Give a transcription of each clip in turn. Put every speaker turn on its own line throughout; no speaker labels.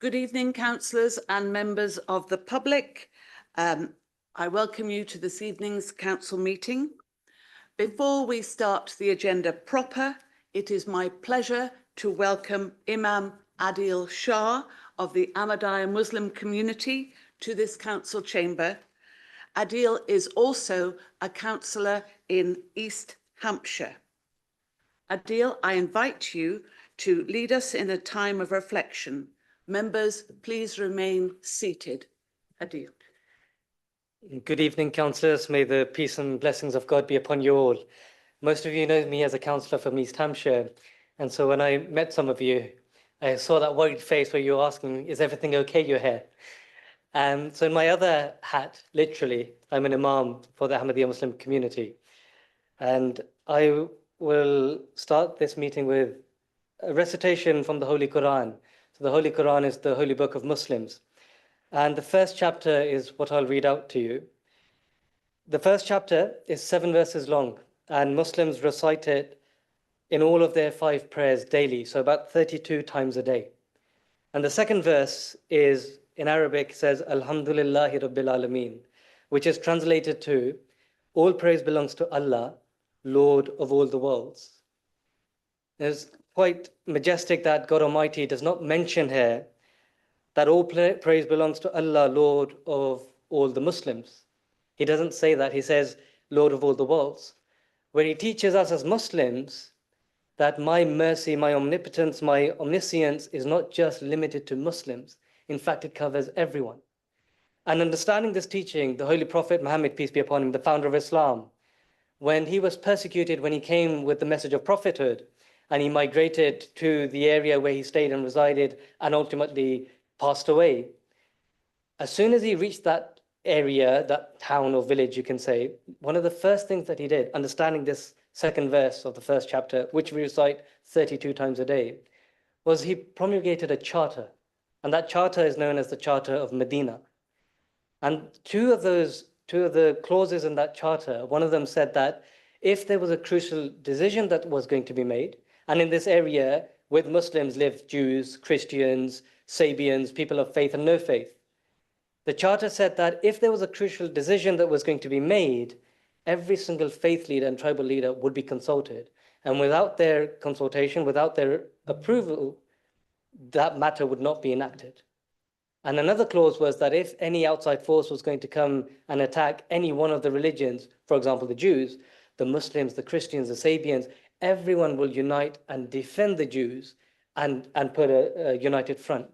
Good evening, councillors and members of the public. I welcome you to this evening's council meeting. Before we start the agenda proper, it is my pleasure to welcome Imam Adil Shah of the Ahmadiyya Muslim community to this council chamber. Adil is also a councillor in East Hampshire. Adil, I invite you to lead us in a time of reflection. Members, please remain seated. Adil.
Good evening, councillors. May the peace and blessings of God be upon you all. Most of you know me as a councillor from East Hampshire. And so when I met some of you, I saw that worried face where you were asking, is everything okay you're here? And so in my other hat, literally, I'm an imam for the Ahmadiyya Muslim community. And I will start this meeting with a recitation from the Holy Quran. So the Holy Quran is the holy book of Muslims. And the first chapter is what I'll read out to you. The first chapter is 7 verses long, and Muslims recite it in all of their 5 prayers daily, so about 32 times a day. And the second verse is, in Arabic, says, Alhamdulillahi Rabbil Alameen, which is translated to, all praise belongs to Allah, Lord of all the worlds. It's quite majestic that God Almighty does not mention here that all praise belongs to Allah, Lord of all the Muslims. He doesn't say that. He says, Lord of all the worlds, where he teaches us as Muslims that my mercy, my omnipotence, my omniscience is not just limited to Muslims. In fact, it covers everyone. And understanding this teaching, the Holy Prophet Muhammad, peace be upon him, the founder of Islam, when he was persecuted, when he came with the message of prophethood, and he migrated to the area where he stayed and resided and ultimately passed away. As soon as he reached that area, that town or village, you can say, one of the first things that he did, understanding this second verse of the first chapter, which we recite 32 times a day, was he promulgated a charter. And that charter is known as the Charter of Medina. And two of the clauses in that charter, one of them said that if there was a crucial decision that was going to be made, and in this area with Muslims live Jews, Christians, Sabians, people of faith and no faith. The charter said that if there was a crucial decision that was going to be made, every single faith leader and tribal leader would be consulted. And without their consultation, without their approval, that matter would not be enacted. And another clause was that if any outside force was going to come and attack any one of the religions, for example, the Jews, the Muslims, the Christians, the Sabians, everyone will unite and defend the Jews and put a united front.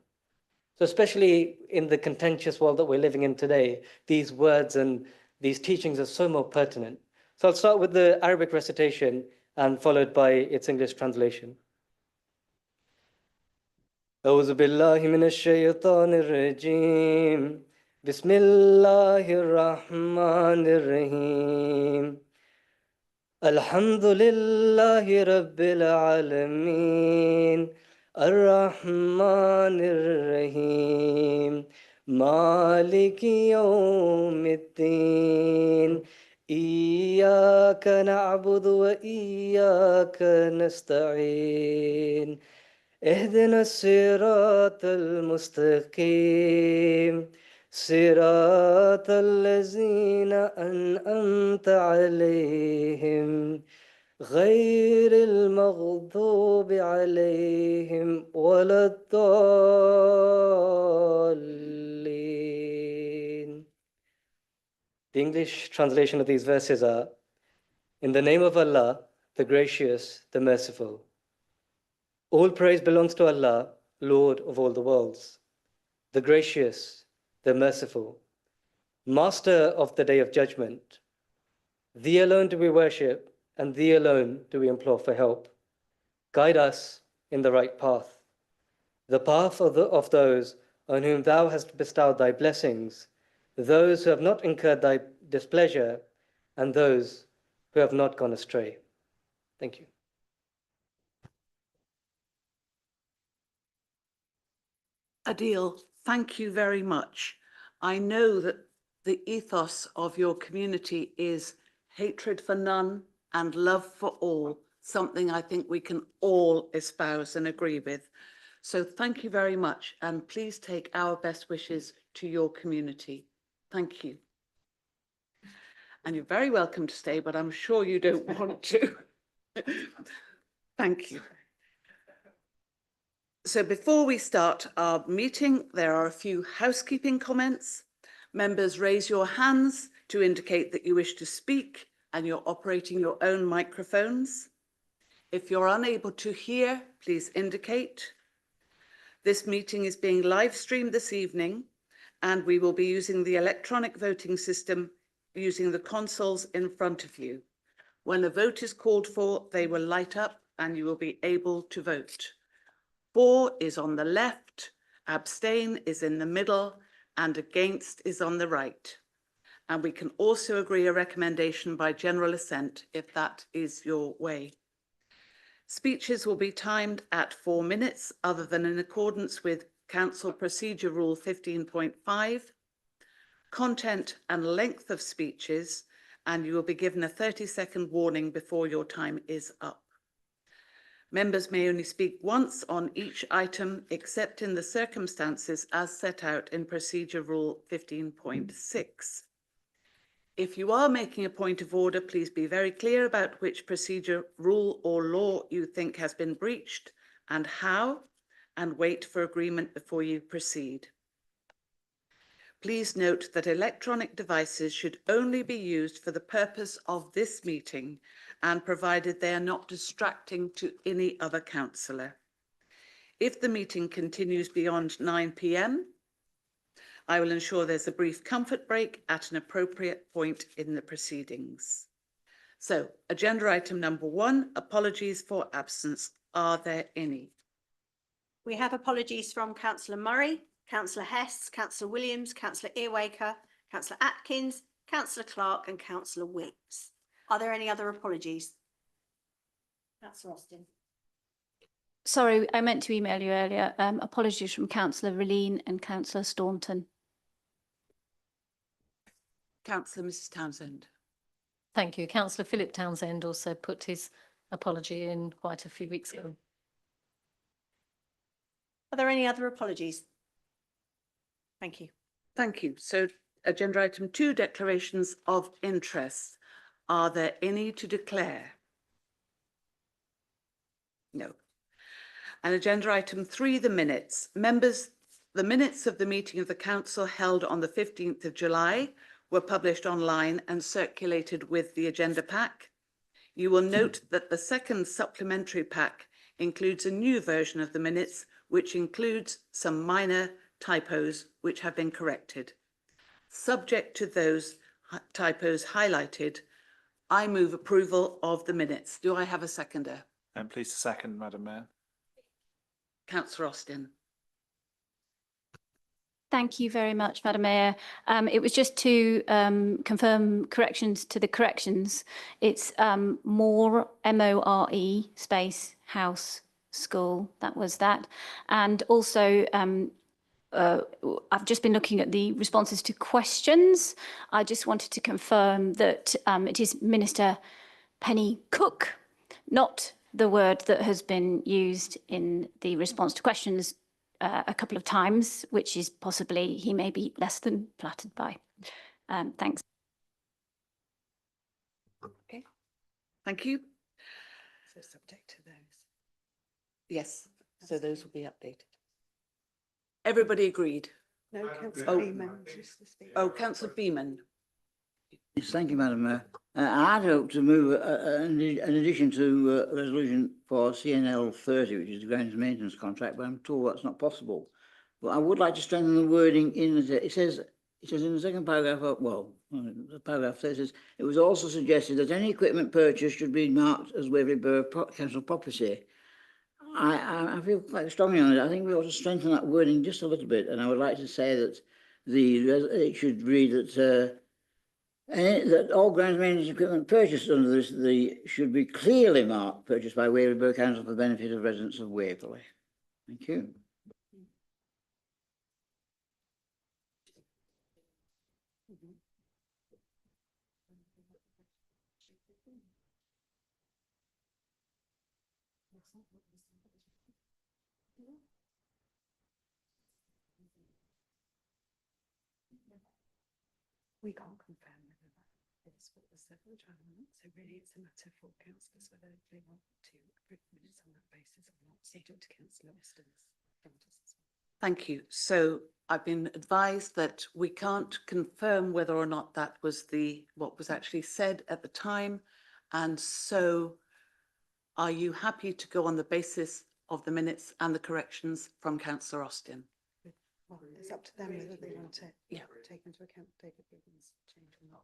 So especially in the contentious world that we're living in today, these words and these teachings are so more pertinent. So I'll start with the Arabic recitation and followed by its English translation. أعوذ بالله من الشيطان الرجيم بسم الله الرحمن الرحيم الحمد لله رب العالمين الرحمن الرحيم مالك يوم الدين إياك نعبد وإياك نستعين اهدنا الصراط المستقيم صراط الذين أنعمت عليهم غير المغضوب عليهم ولا الضالين. The English translation of these verses are, in the name of Allah, the Gracious, the Merciful. All praise belongs to Allah, Lord of all the worlds, the Gracious, the Merciful, Master of the Day of Judgment. Thee alone do we worship, and Thee alone do we implore for help. Guide us in the right path, the path of those on whom Thou hast bestowed Thy blessings, those who have not incurred Thy displeasure, and those who have not gone astray. Thank you.
Adil, thank you very much. I know that the ethos of your community is hatred for none and love for all, something I think we can all espouse and agree with. So thank you very much, and please take our best wishes to your community. Thank you. And you're very welcome to stay, but I'm sure you don't want to. Thank you. So before we start our meeting, there are a few housekeeping comments. Members, raise your hands to indicate that you wish to speak, and you're operating your own microphones. If you're unable to hear, please indicate. This meeting is being live streamed this evening, and we will be using the electronic voting system using the consoles in front of you. When a vote is called for, they will light up and you will be able to vote. For is on the left, abstain is in the middle, and against is on the right. And we can also agree a recommendation by general assent if that is your way. Speeches will be timed at 4 minutes, other than in accordance with Council Procedure Rule 15.5. Content and length of speeches, and you will be given a 30-second warning before your time is up. Members may only speak once on each item, except in the circumstances as set out in Procedure Rule 15.6. If you are making a point of order, please be very clear about which procedure, rule or law you think has been breached and how, and wait for agreement before you proceed. Please note that electronic devices should only be used for the purpose of this meeting and provided they are not distracting to any other councillor. If the meeting continues beyond 9 p.m, I will ensure there's a brief comfort break at an appropriate point in the proceedings. So, agenda item number 1, apologies for absence. Are there any?
We have apologies from Councillor Murray, Councillor Hess, Councillor Williams, Councillor Earwaker, Councillor Atkins, Councillor Clark and Councillor Wicks. Are there any other apologies? Councillor Austin.
Sorry, I meant to email you earlier. Apologies from Councillor Ralean and Councillor Staunton.
Councillor Mrs Townsend.
Thank you. Councillor Philip Townsend also put his apology in quite a few weeks ago.
Are there any other apologies? Thank you.
Thank you. So, agenda item 2, declarations of interest. Are there any to declare? No. And agenda item 3, the minutes. Members, the minutes of the meeting of the council held on the 15th of July were published online and circulated with the agenda pack. You will note that the second supplementary pack includes a new version of the minutes, which includes some minor typos which have been corrected. Subject to those typos highlighted, I move approval of the minutes. Do I have a seconder?
I'm pleased to second, Madam Mayor.
Councillor Austin.
Thank you very much, Madam Mayor. It was just to confirm corrections to the corrections. It's more, M-O-R-E, space, house, school. That was that. And also, I've just been looking at the responses to questions. I just wanted to confirm that it is Minister Penny Cook, not the word that has been used in the response to questions a couple of times, which is possibly he may be less than flattered by. Thanks.
Okay, thank you. So subject to those. Yes, so those will be updated. Everybody agreed?
No, Councillor
Oh.
Beeman.
Oh, Councillor Beeman.
Yes, thank you, Madam Mayor. I'd hope to move an addition to resolution for CNL 30, which is the grounds maintenance contract, but I'm told that's not possible. But I would like to strengthen the wording in it. It says in the second paragraph, paragraph 30 says, it was also suggested that any equipment purchased should be marked as Waverley Borough Council property. I feel quite strongly on it. I think we ought to strengthen that wording just a little bit, and I would like to say that it should read that that all grounds maintenance equipment purchased under this should be clearly marked purchased by Waverley Borough Council for the benefit of residents of Waverley. Thank you.
We can't confirm whether that is what was said at the time or not. So really it's a matter for councillors whether they want to approve the minutes on that basis or not, subject to councillor Austin's practice as well.
Thank you. So I've been advised that we can't confirm whether or not that was what was actually said at the time. And so are you happy to go on the basis of the minutes and the corrections from councillor Austin?
Well, it's up to them whether they want to take into account David Wiggins' change or not.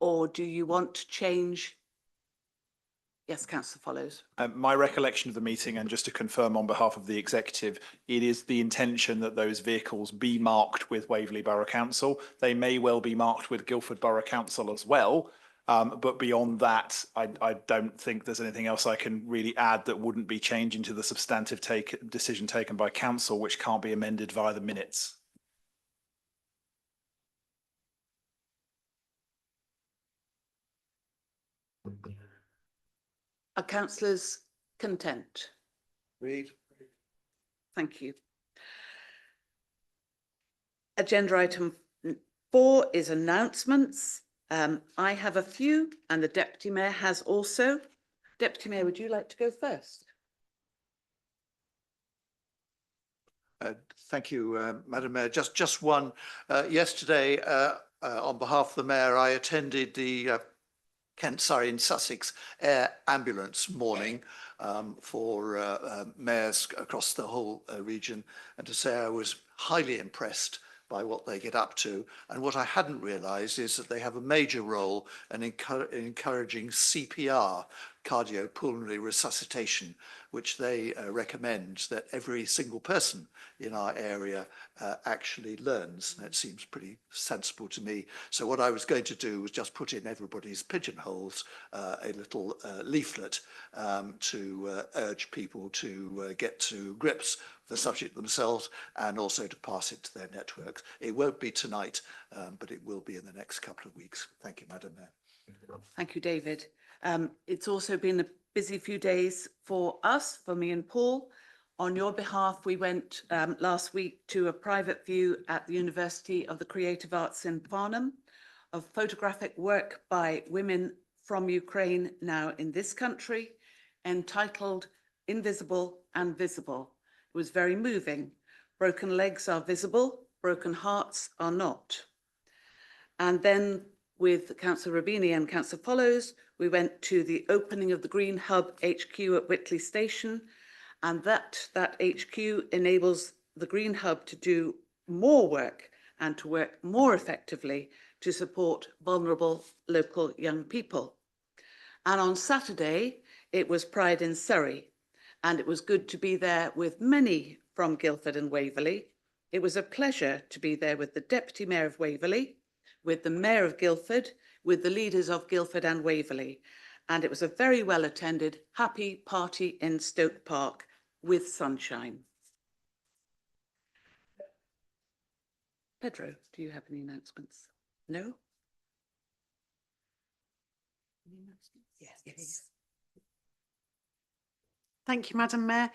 Or do you want to change? Yes, councillor Follows.
My recollection of the meeting, and just to confirm on behalf of the executive, it is the intention that those vehicles be marked with Waverley Borough Council. They may well be marked with Guildford Borough Council as well. But beyond that, I don't think there's anything else I can really add that wouldn't be changing to the substantive decision taken by council, which can't be amended via the minutes.
Are councillors content?
Read.
Thank you. Agenda item 4 is announcements. I have a few and the Deputy Mayor has also. Deputy Mayor, would you like to go first?
Thank you, Madam Mayor. Just one. Yesterday, on behalf of the Mayor, I attended the in Sussex Air Ambulance morning for mayors across the whole region, and to say I was highly impressed by what they get up to. And what I hadn't realised is that they have a major role in encouraging CPR, cardiopulmonary resuscitation, which they recommend that every single person in our area actually learns. And it seems pretty sensible to me. So what I was going to do was just put in everybody's pigeonholes a little leaflet to urge people to get to grips with the subject themselves and also to pass it to their networks. It won't be tonight, but it will be in the next couple of weeks. Thank you, Madam Mayor.
Thank you, David. It's also been a busy few days for us, for me and Paul. On your behalf, we went last week to a private view at the University of the Creative Arts in Farnham of photographic work by women from Ukraine now in this country, entitled Invisible and Visible. It was very moving. Broken legs are visible, broken hearts are not. And then with Councillor Rabini and Councillor Follows, we went to the opening of the Green Hub HQ at Whitley Station, and that HQ enables the Green Hub to do more work and to work more effectively to support vulnerable local young people. And on Saturday, it was Pride in Surrey, and it was good to be there with many from Guildford and Waverley. It was a pleasure to be there with the Deputy Mayor of Waverley, with the Mayor of Guildford, with the leaders of Guildford and Waverley. And it was a very well attended, happy party in Stoke Park with sunshine. Pedro, do you have any announcements? No? Any announcements? Yes, please.
Thank you, Madam Mayor.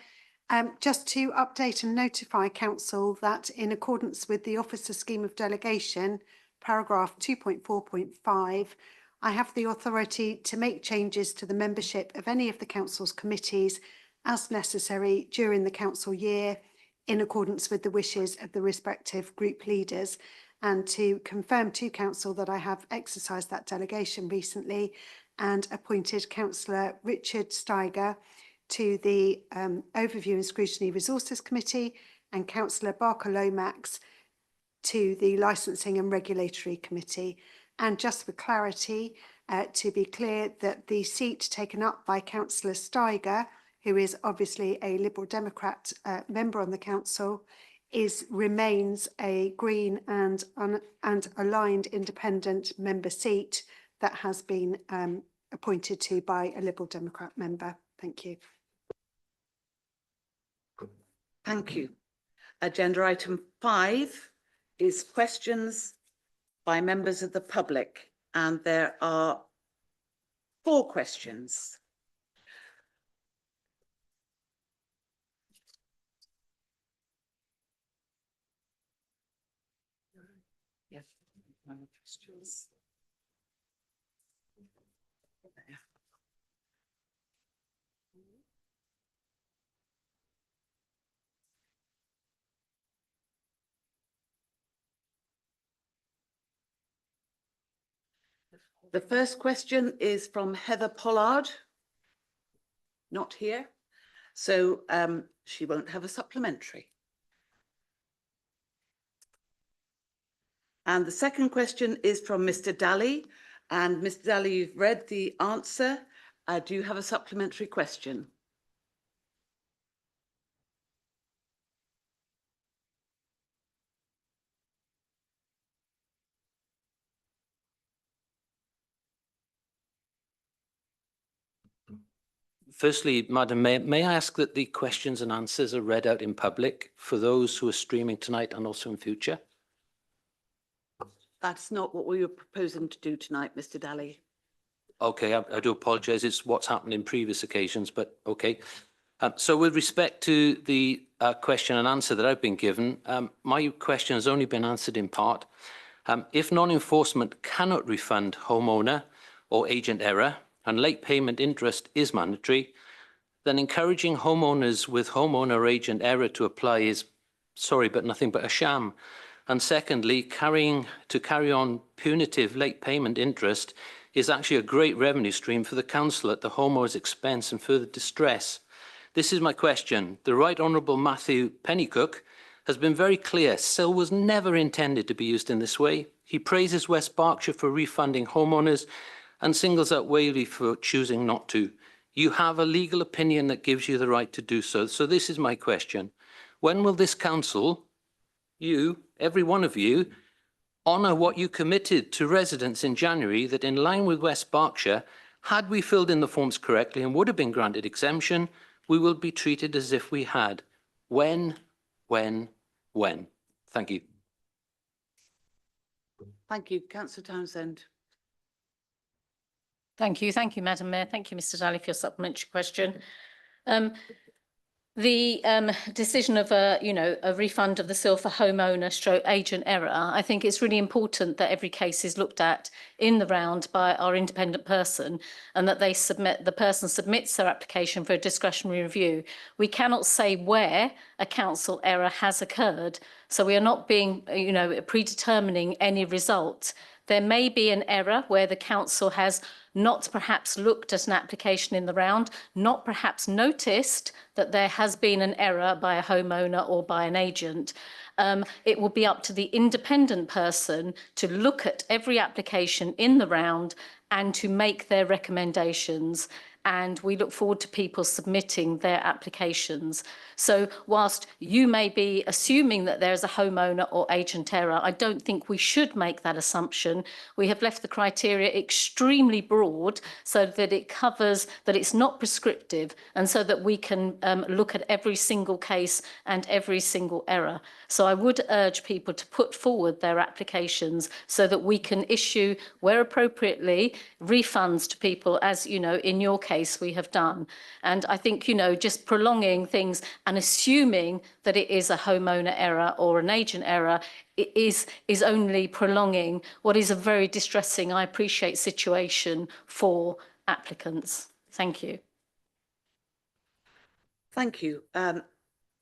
Just to update and notify Council that in accordance with the Officer Scheme of Delegation, paragraph 2.4.5, I have the authority to make changes to the membership of any of the Council's committees as necessary during the Council year in accordance with the wishes of the respective group leaders, and to confirm to Council that I have exercised that delegation recently and appointed Councillor Richard Steiger to the Overview and Scrutiny Resources Committee and Councillor Barker Lomax to the Licensing and Regulatory Committee. And just for clarity, to be clear that the seat taken up by Councillor Steiger, who is obviously a Liberal Democrat member on the council, remains a Green and aligned independent member seat that has been appointed to by a Liberal Democrat member. Thank you.
Thank you. Agenda item 5 is questions by members of the public, and there are 4 questions. Yes. The first question is from Heather Pollard. Not here, so she won't have a supplementary. And the second question is from Mr. Daly. And Mr. Daly, you've read the answer. Do you have a supplementary question?
Firstly, Madam Mayor, may I ask that the questions and answers are read out in public for those who are streaming tonight and also in future?
That's not what we were proposing to do tonight, Mr. Daly.
Okay, I do apologise. It's what's happened in previous occasions, but okay. So with respect to the question and answer that I've been given, my question has only been answered in part. If non-enforcement cannot refund homeowner or agent error, and late payment interest is mandatory, then encouraging homeowners with homeowner or agent error to apply is, sorry, but nothing but a sham. And secondly, carry on punitive late payment interest is actually a great revenue stream for the council at the homeowner's expense and further distress. This is my question. The Right Honourable Matthew Pennycook has been very clear. SIL was never intended to be used in this way. He praises West Berkshire for refunding homeowners and singles out Waverley for choosing not to. You have a legal opinion that gives you the right to do so. So this is my question. When will this council, you, every one of you, honour what you committed to residents in January that in line with West Berkshire, had we filled in the forms correctly and would have been granted exemption, we will be treated as if we had. When? Thank you.
Thank you. Councillor Townsend.
Thank you, Madam Mayor. Thank you, Mr. Daly, for your supplementary question. The decision of a refund of the SIL for homeowner / agent error, I think it's really important that every case is looked at in the round by our independent person and that the person submits their application for a discretionary review. We cannot say where a council error has occurred, so we are not being, predetermining any result. There may be an error where the council has not perhaps looked at an application in the round, not perhaps noticed that there has been an error by a homeowner or by an agent. It will be up to the independent person to look at every application in the round and to make their recommendations. And we look forward to people submitting their applications. So whilst you may be assuming that there's a homeowner or agent error, I don't think we should make that assumption. We have left the criteria extremely broad so that it covers, that it's not prescriptive, and so that we can look at every single case and every single error. So I would urge people to put forward their applications so that we can issue, where appropriately, refunds to people, as in your case we have done. And I think just prolonging things and assuming that it is a homeowner error or an agent error is only prolonging what is a very distressing, I appreciate, situation for applicants. Thank you.
Thank you.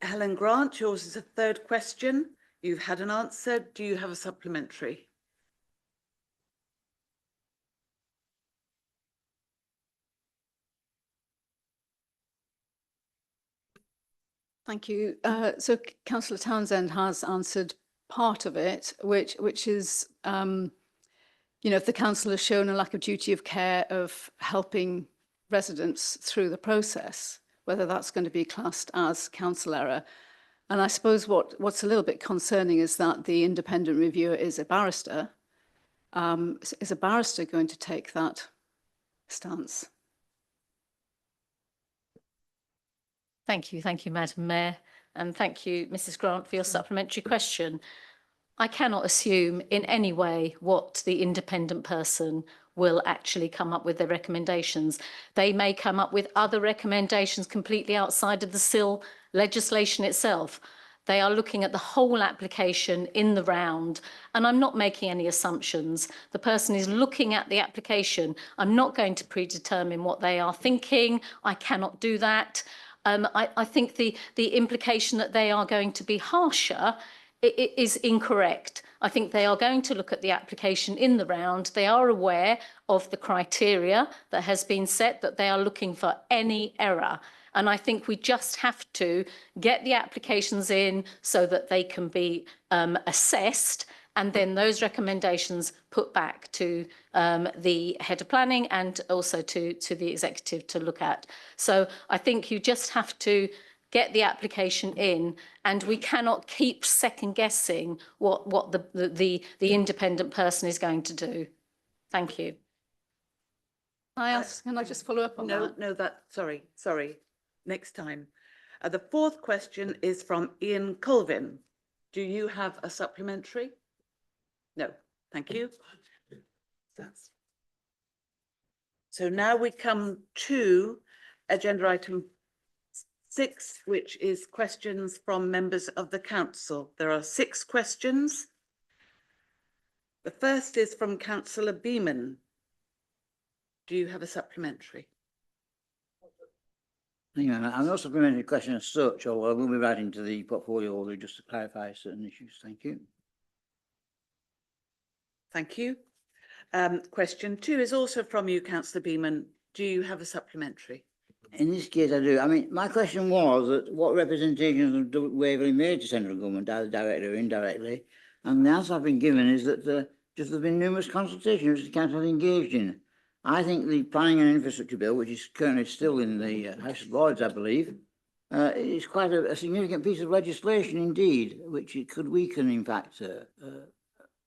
Helen Grant, yours is a third question. You've had an answer. Do you have a supplementary?
Thank you. So Councillor Townsend has answered part of it, which is, if the council has shown a lack of duty of care of helping residents through the process, whether that's going to be classed as council error. And I suppose what's a little bit concerning is that the independent reviewer is a barrister. Is a barrister going to take that stance?
Thank you, Madam Mayor, and thank you, Mrs. Grant, for your supplementary question. I cannot assume in any way what the independent person will actually come up with their recommendations. They may come up with other recommendations completely outside of the SIL legislation itself. They are looking at the whole application in the round, and I'm not making any assumptions. The person is looking at the application. I'm not going to predetermine what they are thinking. I cannot do that. I think the implication that they are going to be harsher is incorrect. I think they are going to look at the application in the round. They are aware of the criteria that has been set, that they are looking for any error. And I think we just have to get the applications in so that they can be assessed, and then those recommendations put back to the head of planning and also to the executive to look at. So I think you just have to get the application in, and we cannot keep second guessing what the independent person is going to do. Thank you.
Can I just follow up on that?
No, sorry. Next time. The fourth question is from Ian Colvin. Do you have a supplementary? No, thank you. So now we come to agenda item 6, which is questions from members of the council. There are 6 questions. The first is from Councillor Beeman. Do you have a supplementary?
Thank you, I'm not supplementary question as such, or I will be writing to the portfolio holder just to clarify certain issues. Thank you.
Thank you. Question 2 is also from you, Councillor Beeman. Do you have a supplementary?
In this case, I do. I mean, my question was that what representations have Waverley made to central government, either directly or indirectly? And the answer I've been given is that just there's been numerous consultations which the council has engaged in. I think the Planning and Infrastructure Bill, which is currently still in the House of Lords, I believe, is quite a significant piece of legislation indeed, which it could weaken, in fact,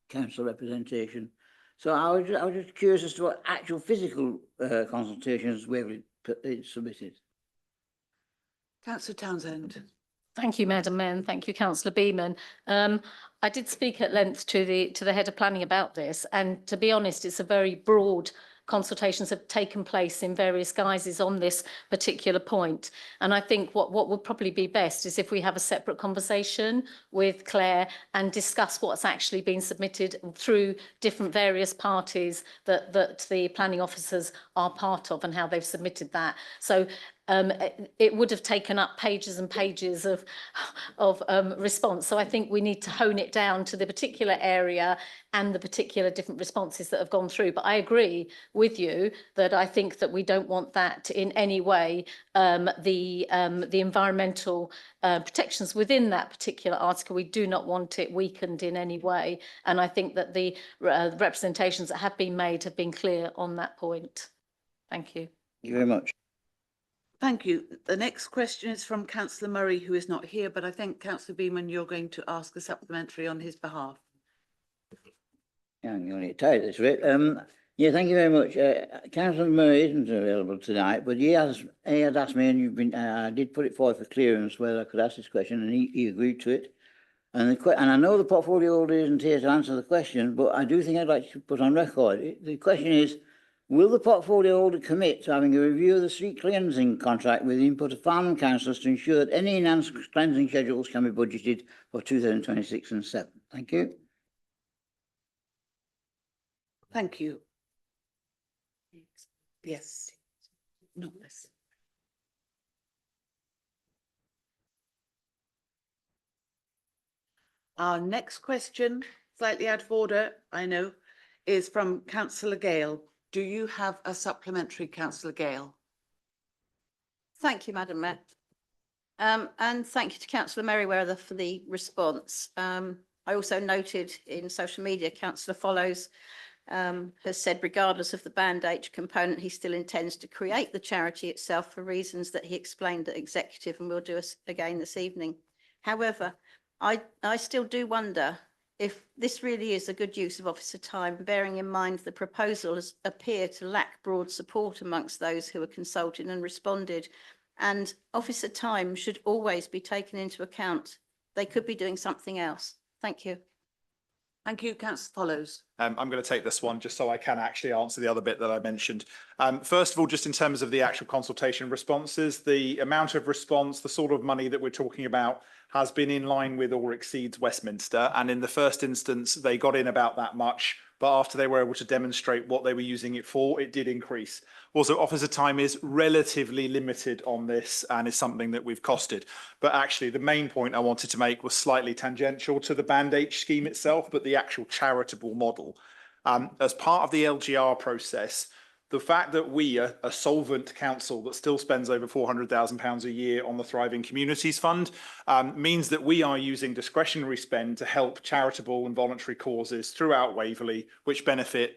council representation. So I was just curious as to what actual physical consultations Waverley submitted.
Councillor Townsend.
Thank you, Madam Mayor, and thank you, Councillor Beeman. I did speak at length to the head of planning about this, and to be honest, it's a very broad. Consultations have taken place in various guises on this particular point. And I think what would probably be best is if we have a separate conversation with Claire and discuss what's actually been submitted through different various parties that the planning officers are part of and how they've submitted that. So it would have taken up pages and pages of response. So I think we need to hone it down to the particular area and the particular different responses that have gone through. But I agree with you that I think that we don't want that in any way, the environmental protections within that particular article. We do not want it weakened in any way. And I think that the representations that have been made have been clear on that point. Thank you.
Thank you very much.
Thank you. The next question is from Councillor Murray, who is not here, but I think Councillor Beeman, you're going to ask a supplementary on his behalf.
Yeah, I'm going to get tired of this, Rick. Yeah, thank you very much. Councillor Murray isn't available tonight, but he had asked me, and I did put it forward for clearance whether I could ask this question, and he agreed to it. And I know the portfolio holder isn't here to answer the question, but I do think I'd like to put on record. The question is, will the portfolio holder commit to having a review of the street cleansing contract with the input of farming councillors to ensure that any enhanced cleansing schedules can be budgeted for 2026 and 7? Thank you.
Thank you. Yes. Not this. Our next question, slightly out of order, I know, is from Councillor Gale. Do you have a supplementary, Councillor Gale?
Thank you, Madam Mayor. And thank you to Councillor Merriweather for the response. I also noted in social media, Councillor Follows has said, regardless of the Band H component, he still intends to create the charity itself for reasons that he explained at executive, and we'll do again this evening. However, I still do wonder if this really is a good use of officer time, bearing in mind the proposals appear to lack broad support amongst those who were consulted and responded, and officer time should always be taken into account. They could be doing something else. Thank you.
Thank you, councillor Follows.
I'm going to take this one just so I can actually answer the other bit that I mentioned. First of all, just in terms of the actual consultation responses, the amount of response, the sort of money that we're talking about has been in line with or exceeds Westminster. And in the first instance, they got in about that much. But after they were able to demonstrate what they were using it for, it did increase. Also, officer time is relatively limited on this and is something that we've costed. But actually, the main point I wanted to make was slightly tangential to the Band H scheme itself, but the actual charitable model. As part of the LGR process, the fact that we are a solvent council that still spends over £400,000 a year on the Thriving Communities Fund means that we are using discretionary spend to help charitable and voluntary causes throughout Waverley, which benefit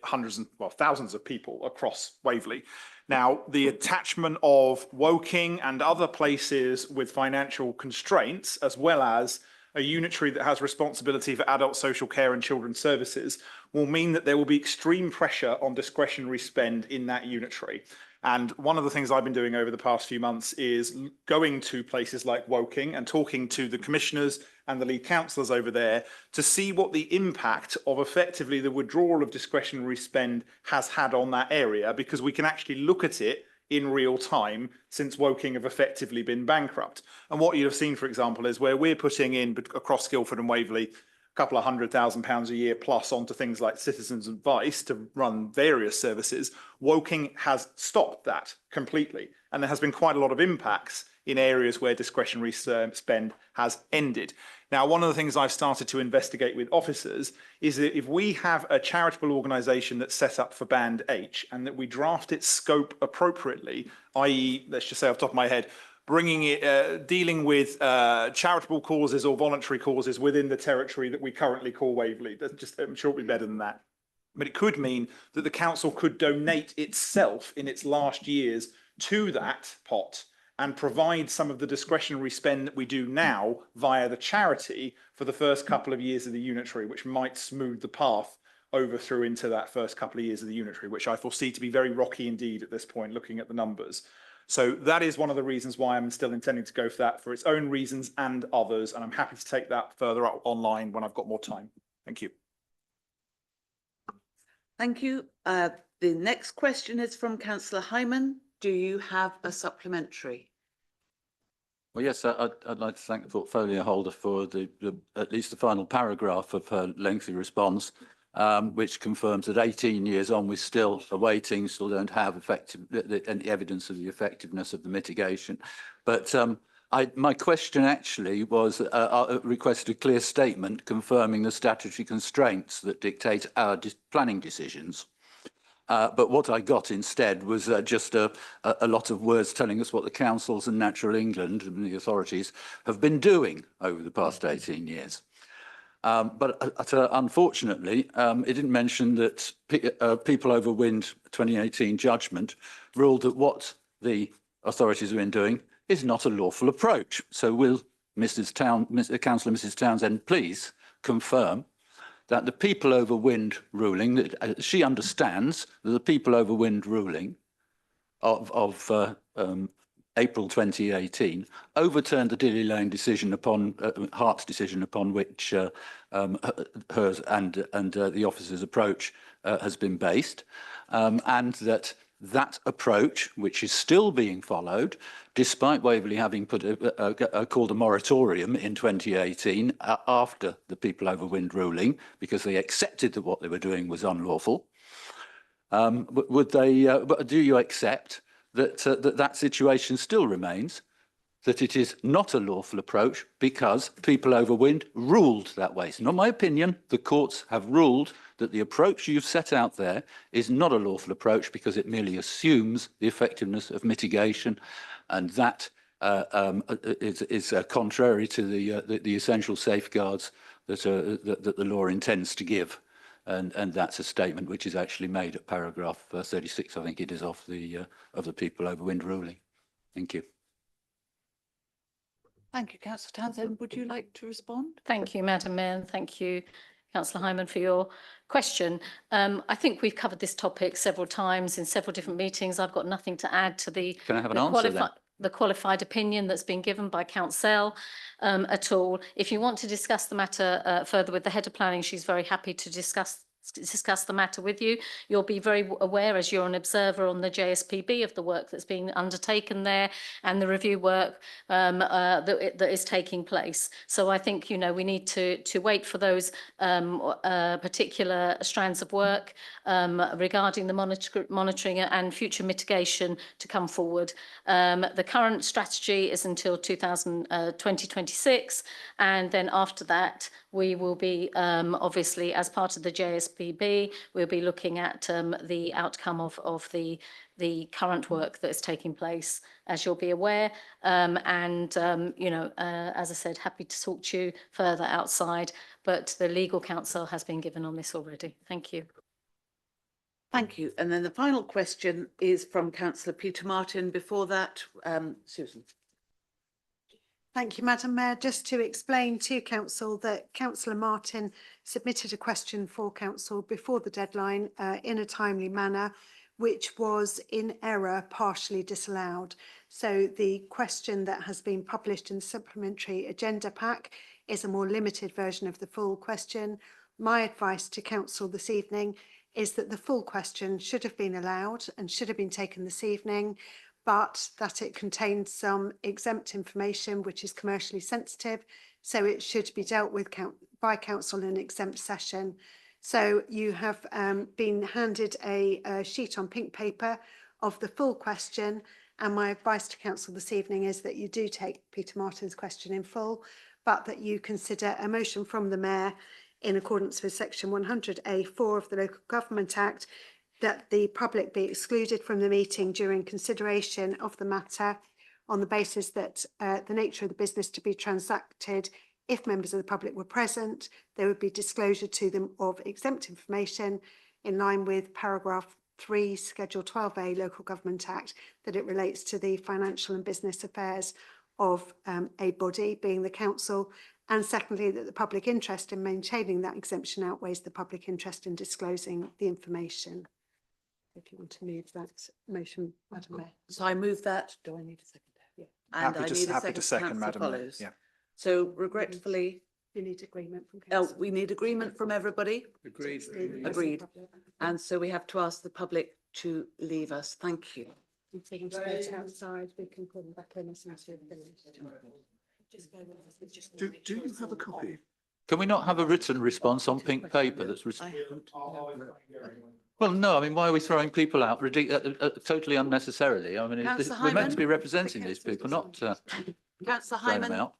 thousands of people across Waverley. Now, the attachment of Woking and other places with financial constraints, as well as a unitary that has responsibility for adult social care and children's services, will mean that there will be extreme pressure on discretionary spend in that unitary. And one of the things I've been doing over the past few months is going to places like Woking and talking to the commissioners and the lead councillors over there to see what the impact of effectively the withdrawal of discretionary spend has had on that area, because we can actually look at it in real time since Woking have effectively been bankrupt. And what you've seen, for example, is where we're putting in across Guildford and Waverley a couple of £100,000 a year plus onto things like Citizens Advice to run various services, Woking has stopped that completely. And there has been quite a lot of impacts in areas where discretionary spend has ended. Now, one of the things I've started to investigate with officers is that if we have a charitable organisation that's set up for Band H and that we draft its scope appropriately, i.e., let's just say off the top of my head, bringing it, dealing with charitable causes or voluntary causes within the territory that we currently call Waverley. I'm sure it'll be better than that. But it could mean that the council could donate itself in its last years to that pot and provide some of the discretionary spend that we do now via the charity for the first couple of years of the unitary, which might smooth the path over through into that first couple of years of the unitary, which I foresee to be very rocky indeed at this point, looking at the numbers. So that is one of the reasons why I'm still intending to go for that, for its own reasons and others. And I'm happy to take that further up online when I've got more time. Thank you.
Thank you. The next question is from councillor Hyman. Do you have a supplementary?
Well, yes, I'd like to thank the portfolio holder for at least the final paragraph of her lengthy response, which confirms that 18 years on, we're still awaiting, still don't have any evidence of the effectiveness of the mitigation. But my question actually was requested a clear statement confirming the statutory constraints that dictate our planning decisions. But what I got instead was just a lot of words telling us what the councils and Natural England and the authorities have been doing over the past 18 years. But unfortunately, it didn't mention that People Over Wind 2018 judgment ruled that what the authorities have been doing is not a lawful approach. So will Councillor Mrs Townsend please confirm that the People Over Wind ruling, that she understands that the People Over Wind ruling of April 2018 overturned the Dilly Lane decision upon Hart's decision upon which hers and the officer's approach has been based, and that approach, which is still being followed, despite Waverley having put called a moratorium in 2018 after the People Over Wind ruling, because they accepted that what they were doing was unlawful. Do you accept that situation still remains, that it is not a lawful approach because People Over Wind ruled that way? It's not my opinion. The courts have ruled that the approach you've set out there is not a lawful approach because it merely assumes the effectiveness of mitigation, and that is contrary to the essential safeguards that the law intends to give. And that's a statement which is actually made at paragraph 36, I think it is, of the People Over Wind ruling. Thank you.
Thank you, councillor Townsend. Would you like to respond?
Thank you, Madam Mayor, and thank you, Councillor Hyman, for your question. I think we've covered this topic several times in several different meetings. I've got nothing to add to the.
Can I have an answer then?
the qualified opinion that's been given by Council at all. If you want to discuss the matter further with the head of planning, she's very happy to discuss the matter with you. You'll be very aware, as you're an observer on the JSPB, of the work that's been undertaken there and the review work that is taking place. So I think, you know, we need to wait for those particular strands of work regarding the monitoring and future mitigation to come forward. The current strategy is until 2026, and then after that we will be obviously, as part of the JSPB, we'll be looking at the outcome of the current work that is taking place, as you'll be aware. You know, as I said, happy to talk to you further outside, but the legal counsel has been given on this already. Thank you.
Thank you. And then the final question is from Councillor Peter Martin. Before that, Susan.
Thank you, Madam Mayor. Just to explain to Council that Councillor Martin submitted a question for Council before the deadline in a timely manner, which was in error partially disallowed. So the question that has been published in the supplementary agenda pack is a more limited version of the full question. My advice to Council this evening is that the full question should have been allowed and should have been taken this evening, but that it contains some exempt information which is commercially sensitive, so it should be dealt with by Council in exempt session. So you have been handed a sheet on pink paper of the full question, and my advice to Council this evening is that you do take Peter Martin's question in full, but that you consider a motion from the Mayor in accordance with section 100A4 of the Local Government Act that the public be excluded from the meeting during consideration of the matter on the basis that the nature of the business to be transacted, if members of the public were present, there would be disclosure to them of exempt information in line with paragraph 3, Schedule 12A Local Government Act, that it relates to the financial and business affairs of a body, being the council, and secondly, that the public interest in maintaining that exemption outweighs the public interest in disclosing the information. If you want to move that motion, Madam Mayor.
So I move that. Do I need a second? Yeah. And I need a
Happy to second,
Councillor
Madam Mayor.
Follows.
Yeah.
So regretfully,
You need agreement from
oh,
Council.
we need agreement from everybody.
Agreed.
Agreed. And so we have to ask the public to leave us. Thank you.
If they want to go outside, we can pull them back in as soon as we've finished.
Do you have a copy?
Can we not have a written response on pink paper that's...
I haven't.
Well, no, I mean, why are we throwing people out totally unnecessarily? I mean,
Councillor
we're meant
Hyman?
to be representing these people, not
Councillor
throwing them
Hyman,
out.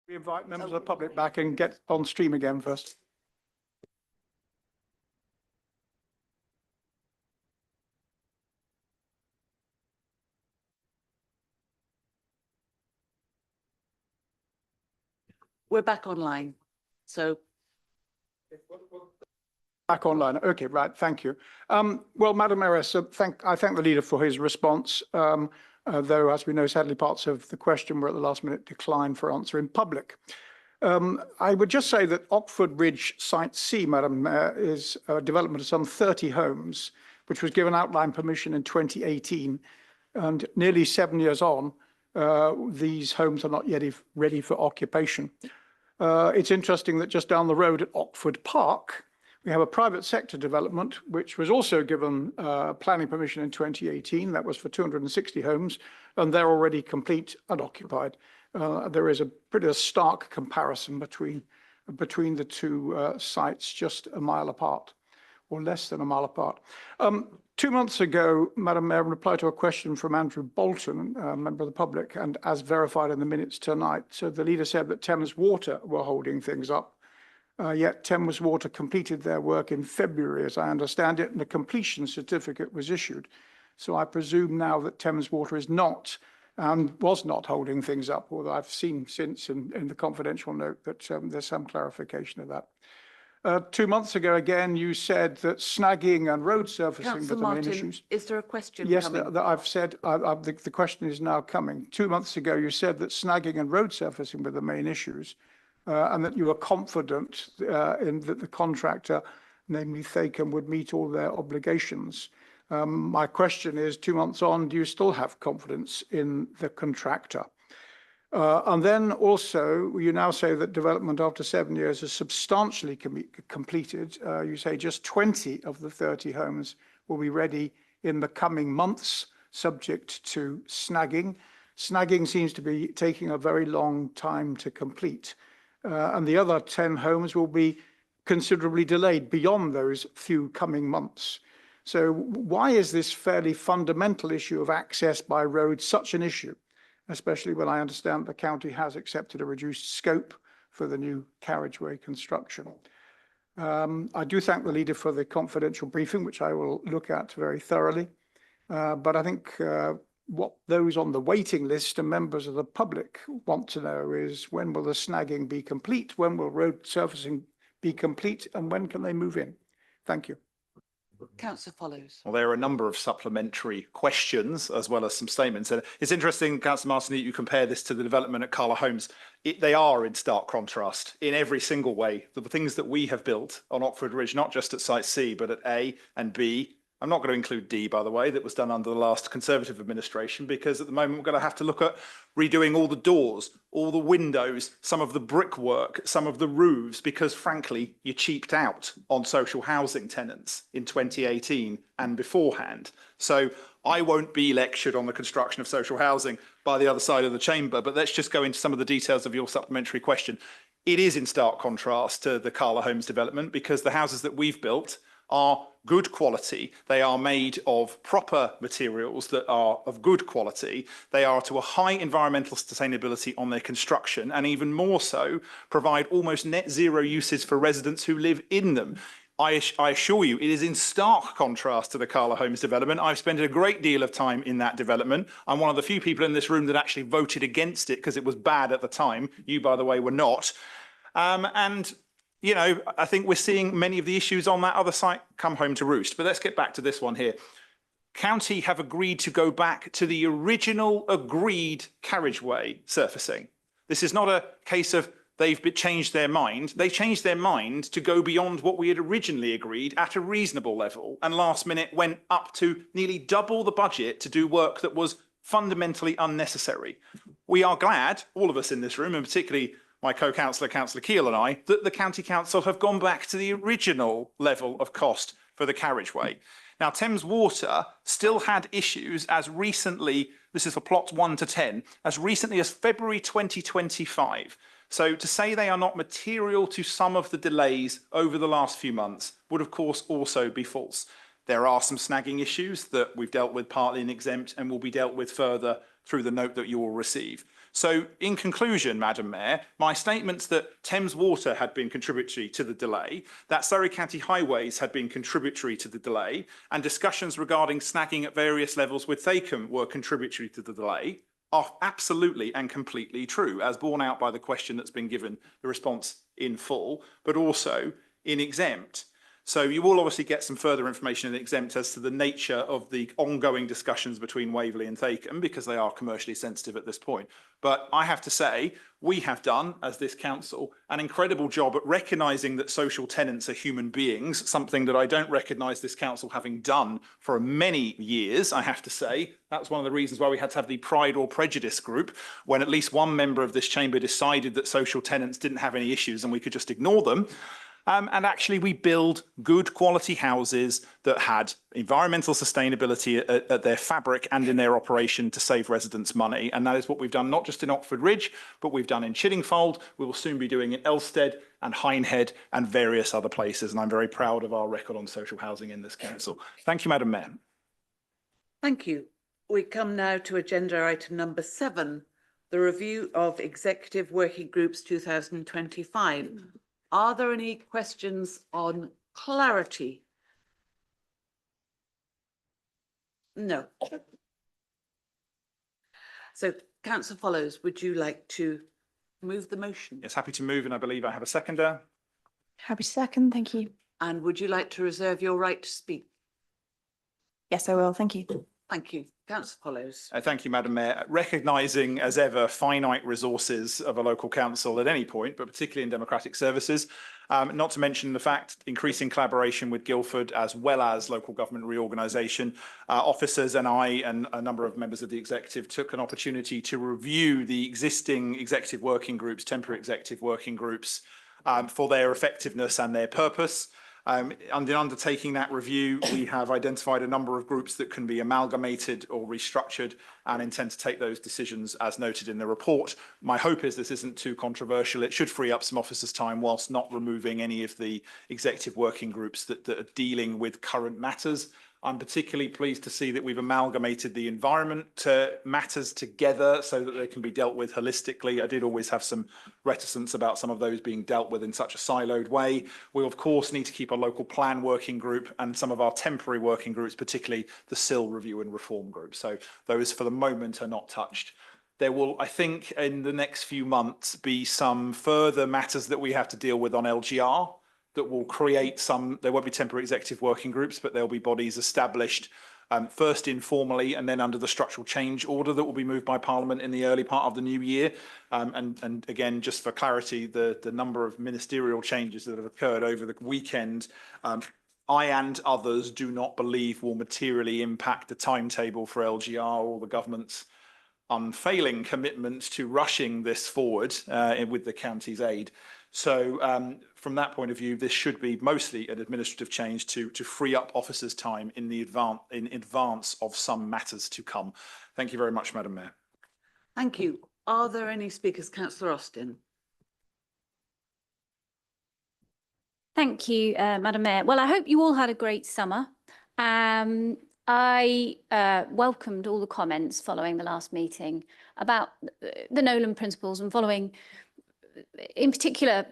We invite members of the public back and get on stream again first.
We're back online. So
Back online. Okay, right. Thank you. Well, Madam Mayor, so I thank the leader for his response. Though, as we know, sadly, parts of the question were at the last minute declined for answer in public. I would just say that Oxford Ridge Site C, Madam Mayor, is a development of some 30 homes, which was given outline permission in 2018. And nearly 7 years on, these homes are not yet ready for occupation. It's interesting that just down the road at Oxford Park, we have a private sector development, which was also given planning permission in 2018. That was for 260 homes, and they're already complete and occupied. There is a pretty stark comparison between the two sites, just a mile apart, or less than a mile apart. 2 months ago, Madam Mayor, in reply to a question from Andrew Bolton, a member of the public, and as verified in the minutes tonight, so the leader said that Thames Water were holding things up. Yet Thames Water completed their work in February, as I understand it, and a completion certificate was issued. So I presume now that Thames Water is not and was not holding things up, although I've seen since in the confidential note that there's some clarification of that. 2 months ago, again, you said that snagging and road surfacing were
Councillor
the main
Martin,
issues.
is there a question
Yes,
coming?
that I've said, the question is now coming. 2 months ago, you said that snagging and road surfacing were the main issues. And that you were confident in that the contractor, namely Thacom, would meet all their obligations. My question is, 2 months on, do you still have confidence in the contractor? And then also, you now say that development after 7 years is substantially completed. You say just 20 of the 30 homes will be ready in the coming months, subject to snagging. Snagging seems to be taking a very long time to complete. And the other 10 homes will be considerably delayed beyond those few coming months. So why is this fairly fundamental issue of access by road such an issue, especially when I understand the county has accepted a reduced scope for the new carriageway construction? I do thank the leader for the confidential briefing, which I will look at very thoroughly. But I think what those on the waiting list and members of the public want to know is, when will the snagging be complete? When will road surfacing be complete? And when can they move in? Thank you.
Councillor Follows.
Well, there are a number of supplementary questions as well as some statements. And it's interesting, Councillor Martin, that you compare this to the development at Carla Homes. They are in stark contrast in every single way. The things that we have built on Oxford Ridge, not just at Site C, but at A and B. I'm not going to include D, by the way, that was done under the last Conservative administration, because at the moment we're going to have to look at redoing all the doors, all the windows, some of the brickwork, some of the roofs, because frankly, you cheaped out on social housing tenants in 2018 and beforehand. So I won't be lectured on the construction of social housing by the other side of the chamber, but let's just go into some of the details of your supplementary question. It is in stark contrast to the Carla Homes development, because the houses that we've built are good quality. They are made of proper materials that are of good quality. They are to a high environmental sustainability on their construction, and even more so, provide almost net zero uses for residents who live in them. I assure you, it is in stark contrast to the Carla Homes development. I've spent a great deal of time in that development. I'm one of the few people in this room that actually voted against it because it was bad at the time. You, by the way, were not. You know, I think we're seeing many of the issues on that other site come home to roost. But let's get back to this one here. County have agreed to go back to the original agreed carriageway surfacing. This is not a case of they've changed their mind. They changed their mind to go beyond what we had originally agreed at a reasonable level, and last minute went up to nearly double the budget to do work that was fundamentally unnecessary. We are glad, all of us in this room, and particularly my co-councillor, Councillor Keele, and I, that the County Council have gone back to the original level of cost for the carriageway. Now, Thames Water still had issues as recently, this is for plots 1 to 10, as recently as February 2025. So to say they are not material to some of the delays over the last few months would, of course, also be false. There are some snagging issues that we've dealt with partly in exempt and will be dealt with further through the note that you will receive. So in conclusion, Madam Mayor, my statements that Thames Water had been contributory to the delay, that Surrey County Highways had been contributory to the delay, and discussions regarding snagging at various levels with THACM were contributory to the delay, are absolutely and completely true, as borne out by the question that's been given, the response in full, but also in exempt. So you will obviously get some further information in exempt as to the nature of the ongoing discussions between Waverley and THACM, because they are commercially sensitive at this point. But I have to say, we have done, as this council, an incredible job at recognising that social tenants are human beings, something that I don't recognise this council having done for many years, I have to say. That's one of the reasons why we had to have the Pride or Prejudice group, when at least one member of this chamber decided that social tenants didn't have any issues and we could just ignore them. And actually we build good quality houses that had environmental sustainability at their fabric and in their operation to save residents money. And that is what we've done, not just in Oxford Ridge, but we've done in Chiddingfold. We will soon be doing in Elstead and Hindhead and various other places. And I'm very proud of our record on social housing in this council. Thank you, Madam Mayor.
Thank you. We come now to agenda item number 7, the review of Executive Working Groups 2025. Are there any questions on clarity? No. So, Councillor Follows, would you like to move the motion?
Yes, happy to move, and I believe I have a seconder.
Happy to second, thank you.
And would you like to reserve your right to speak?
Yes, I will, thank you.
Thank you. Councillor Follows.
Thank you, Madam Mayor. Recognising, as ever, finite resources of a local council at any point, but particularly in democratic services, not to mention the fact increasing collaboration with Guildford as well as local government reorganisation. Officers and I and a number of members of the executive took an opportunity to review the existing executive working groups, temporary executive working groups, for their effectiveness and their purpose. And in undertaking that review, we have identified a number of groups that can be amalgamated or restructured and intend to take those decisions as noted in the report. My hope is this isn't too controversial. It should free up some officers' time whilst not removing any of the executive working groups that are dealing with current matters. I'm particularly pleased to see that we've amalgamated the environment matters together so that they can be dealt with holistically. I did always have some reticence about some of those being dealt with in such a siloed way. We, of course, need to keep a local plan working group and some of our temporary working groups, particularly the SIL review and reform group. So those for the moment are not touched. There will, I think, in the next few months be some further matters that we have to deal with on LGR. That will create some, there won't be temporary executive working groups, but there'll be bodies established first informally and then under the structural change order that will be moved by Parliament in the early part of the new year. And again, just for clarity, the number of ministerial changes that have occurred over the weekend, I and others do not believe will materially impact the timetable for LGR or the government's unfailing commitment to rushing this forward with the county's aid. So from that point of view, this should be mostly an administrative change to free up officers' time in advance of some matters to come. Thank you very much, Madam Mayor.
Thank you. Are there any speakers? Councillor Austin.
Thank you, Madam Mayor. Well, I hope you all had a great summer. I welcomed all the comments following the last meeting about the Nolan principles and following, in particular,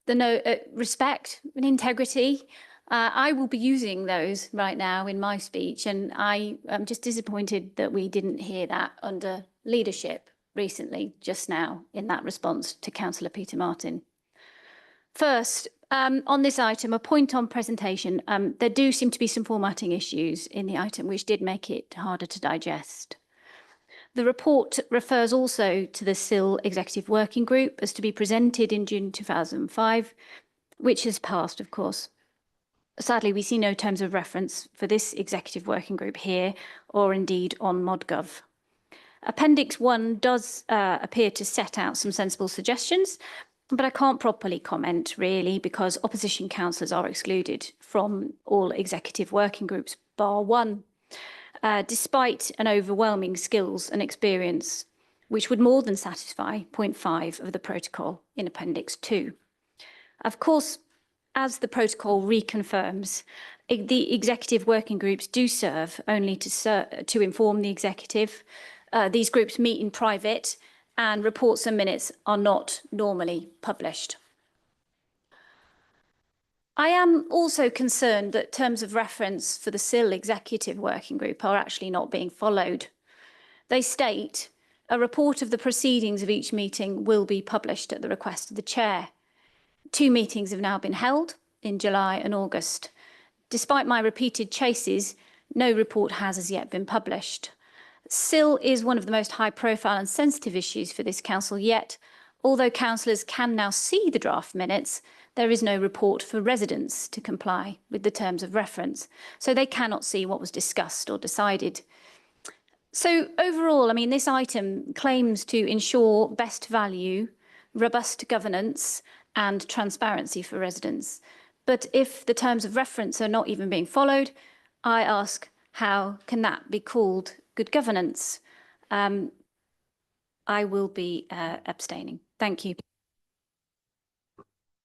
the respect and integrity. I will be using those right now in my speech, and I am just disappointed that we didn't hear that under leadership recently, just now, in that response to Councillor Peter Martin. First, on this item, a point on presentation. There do seem to be some formatting issues in the item, which did make it harder to digest. The report refers also to the SIL Executive Working Group as to be presented in June 2005, which has passed, of course. Sadly, we see no terms of reference for this Executive Working Group here, or indeed on ModGov. Appendix 1 does appear to set out some sensible suggestions, but I can't properly comment, really, because opposition councillors are excluded from all executive working groups, bar one, despite an overwhelming skills and experience, which would more than satisfy point 5 of the protocol in Appendix 2. Of course, as the protocol reconfirms, the executive working groups do serve only to inform the executive. These groups meet in private and reports and minutes are not normally published. I am also concerned that terms of reference for the SIL Executive Working Group are actually not being followed. They state, a report of the proceedings of each meeting will be published at the request of the Chair. 2 meetings have now been held in July and August. Despite my repeated chases, no report has as yet been published. SIL is one of the most high-profile and sensitive issues for this council, yet, although councillors can now see the draft minutes, there is no report for residents to comply with the terms of reference, so they cannot see what was discussed or decided. So overall, I mean, this item claims to ensure best value, robust governance and transparency for residents. But if the terms of reference are not even being followed, I ask, how can that be called good governance? I will be abstaining. Thank you.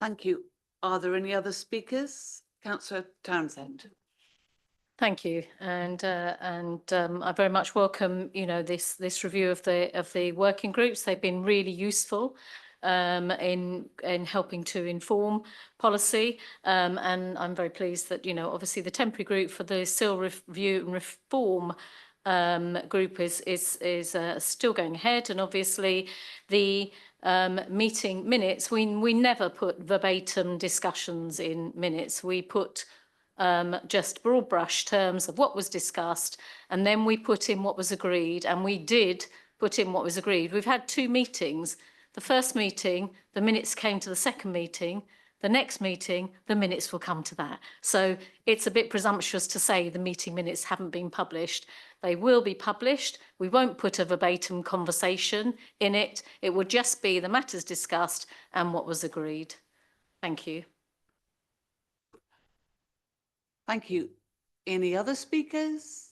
Thank you. Are there any other speakers? Councillor Townsend.
Thank you, and I very much welcome, you know, this review of the working groups. They've been really useful in helping to inform policy, and I'm very pleased that, you know, obviously the temporary group for the SIL review and reform group is still going ahead, and obviously the meeting minutes, we never put verbatim discussions in minutes. We put just broad brush terms of what was discussed, and then we put in what was agreed, and we did put in what was agreed. We've had 2 meetings. The first meeting, the minutes came to the second meeting. The next meeting, the minutes will come to that. So it's a bit presumptuous to say the meeting minutes haven't been published. They will be published. We won't put a verbatim conversation in it. It will just be the matters discussed and what was agreed. Thank you.
Thank you. Any other speakers?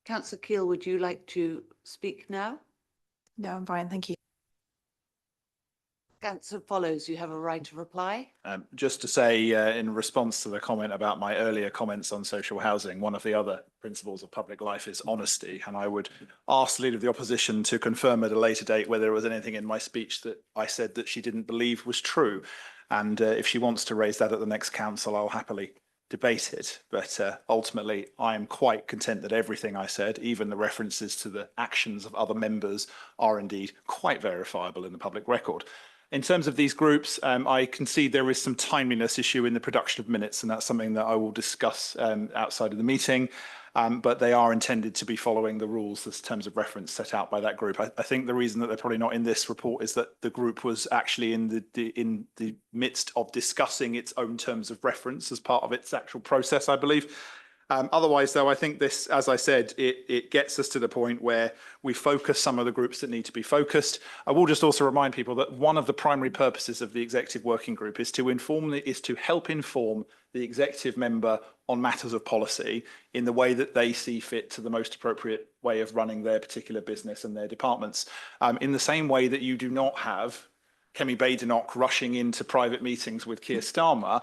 Councillor Keel, would you like to speak now?
No, I'm fine, thank you.
Councillor Follows, you have a right to reply.
Just to say, in response to the comment about my earlier comments on social housing, one of the other principles of public life is honesty. And I would ask the Leader of the Opposition to confirm at a later date whether there was anything in my speech that I said that she didn't believe was true. And if she wants to raise that at the next council, I'll happily debate it. But ultimately, I am quite content that everything I said, even the references to the actions of other members, are indeed quite verifiable in the public record. In terms of these groups, I concede there is some timeliness issue in the production of minutes, and that's something that I will discuss outside of the meeting. But they are intended to be following the rules, the terms of reference set out by that group. I think the reason that they're probably not in this report is that the group was actually in the midst of discussing its own terms of reference as part of its actual process, I believe. Otherwise, though, I think this, as I said, it gets us to the point where we focus some of the groups that need to be focused. I will just also remind people that one of the primary purposes of the executive working group is to help inform the executive member on matters of policy in the way that they see fit to the most appropriate way of running their particular business and their departments. In the same way that you do not have Kemi Badenoch rushing into private meetings with Keir Starmer,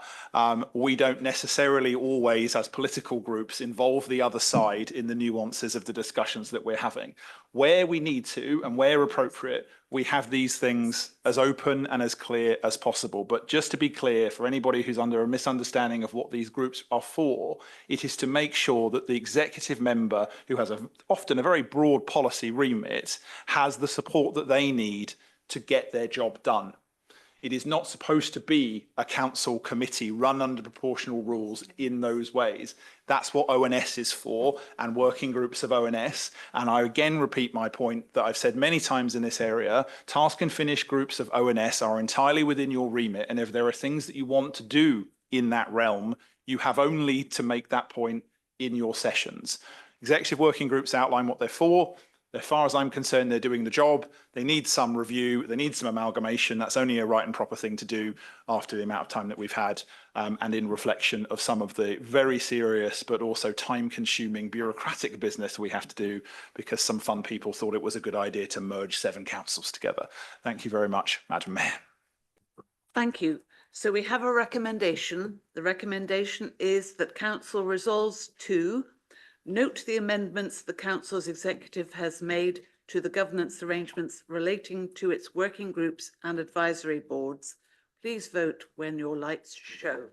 we don't necessarily always, as political groups, involve the other side in the nuances of the discussions that we're having. Where we need to and where appropriate, we have these things as open and as clear as possible. But just to be clear, for anybody who's under a misunderstanding of what these groups are for, it is to make sure that the executive member, who has often a very broad policy remit, has the support that they need to get their job done. It is not supposed to be a council committee run under proportional rules in those ways. That's what ONS is for, and working groups of ONS. And I again repeat my point that I've said many times in this area, task and finish groups of ONS are entirely within your remit. And if there are things that you want to do in that realm, you have only to make that point in your sessions. Executive working groups outline what they're for. As far as I'm concerned, they're doing the job. They need some review. They need some amalgamation. That's only a right and proper thing to do after the amount of time that we've had, and in reflection of some of the very serious but also time-consuming bureaucratic business we have to do because some fun people thought it was a good idea to merge 7 councils together. Thank you very much, Madam Mayor.
Thank you. So we have a recommendation. The recommendation is that Council resolves to note the amendments the Council's executive has made to the governance arrangements relating to its working groups and advisory boards. Please vote when your lights show.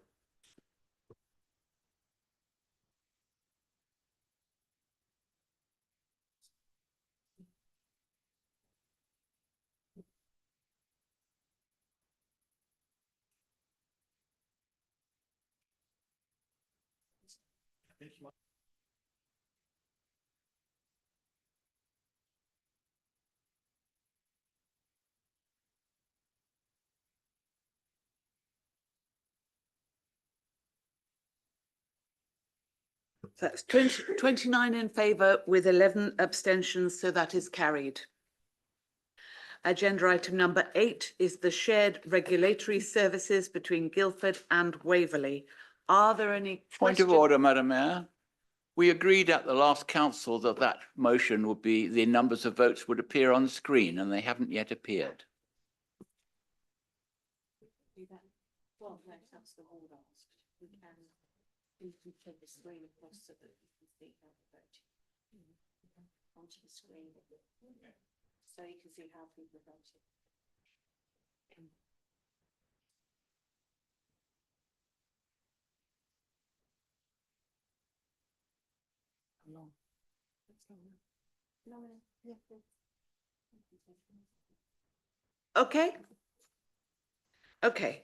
That's 29 in favour with 11 abstentions, so that is carried. Agenda item number 8 is the shared regulatory services between Guildford and Waverley. Are there any
Point of order, Madam Mayor. We agreed at the last council that that motion would be, the numbers of votes would appear on the screen, and they haven't yet appeared.
Well, no, Councillor Ward asked. We can turn the screen across so that you can see how the vote onto the screen. So you can see how people are voting.
Okay. Okay.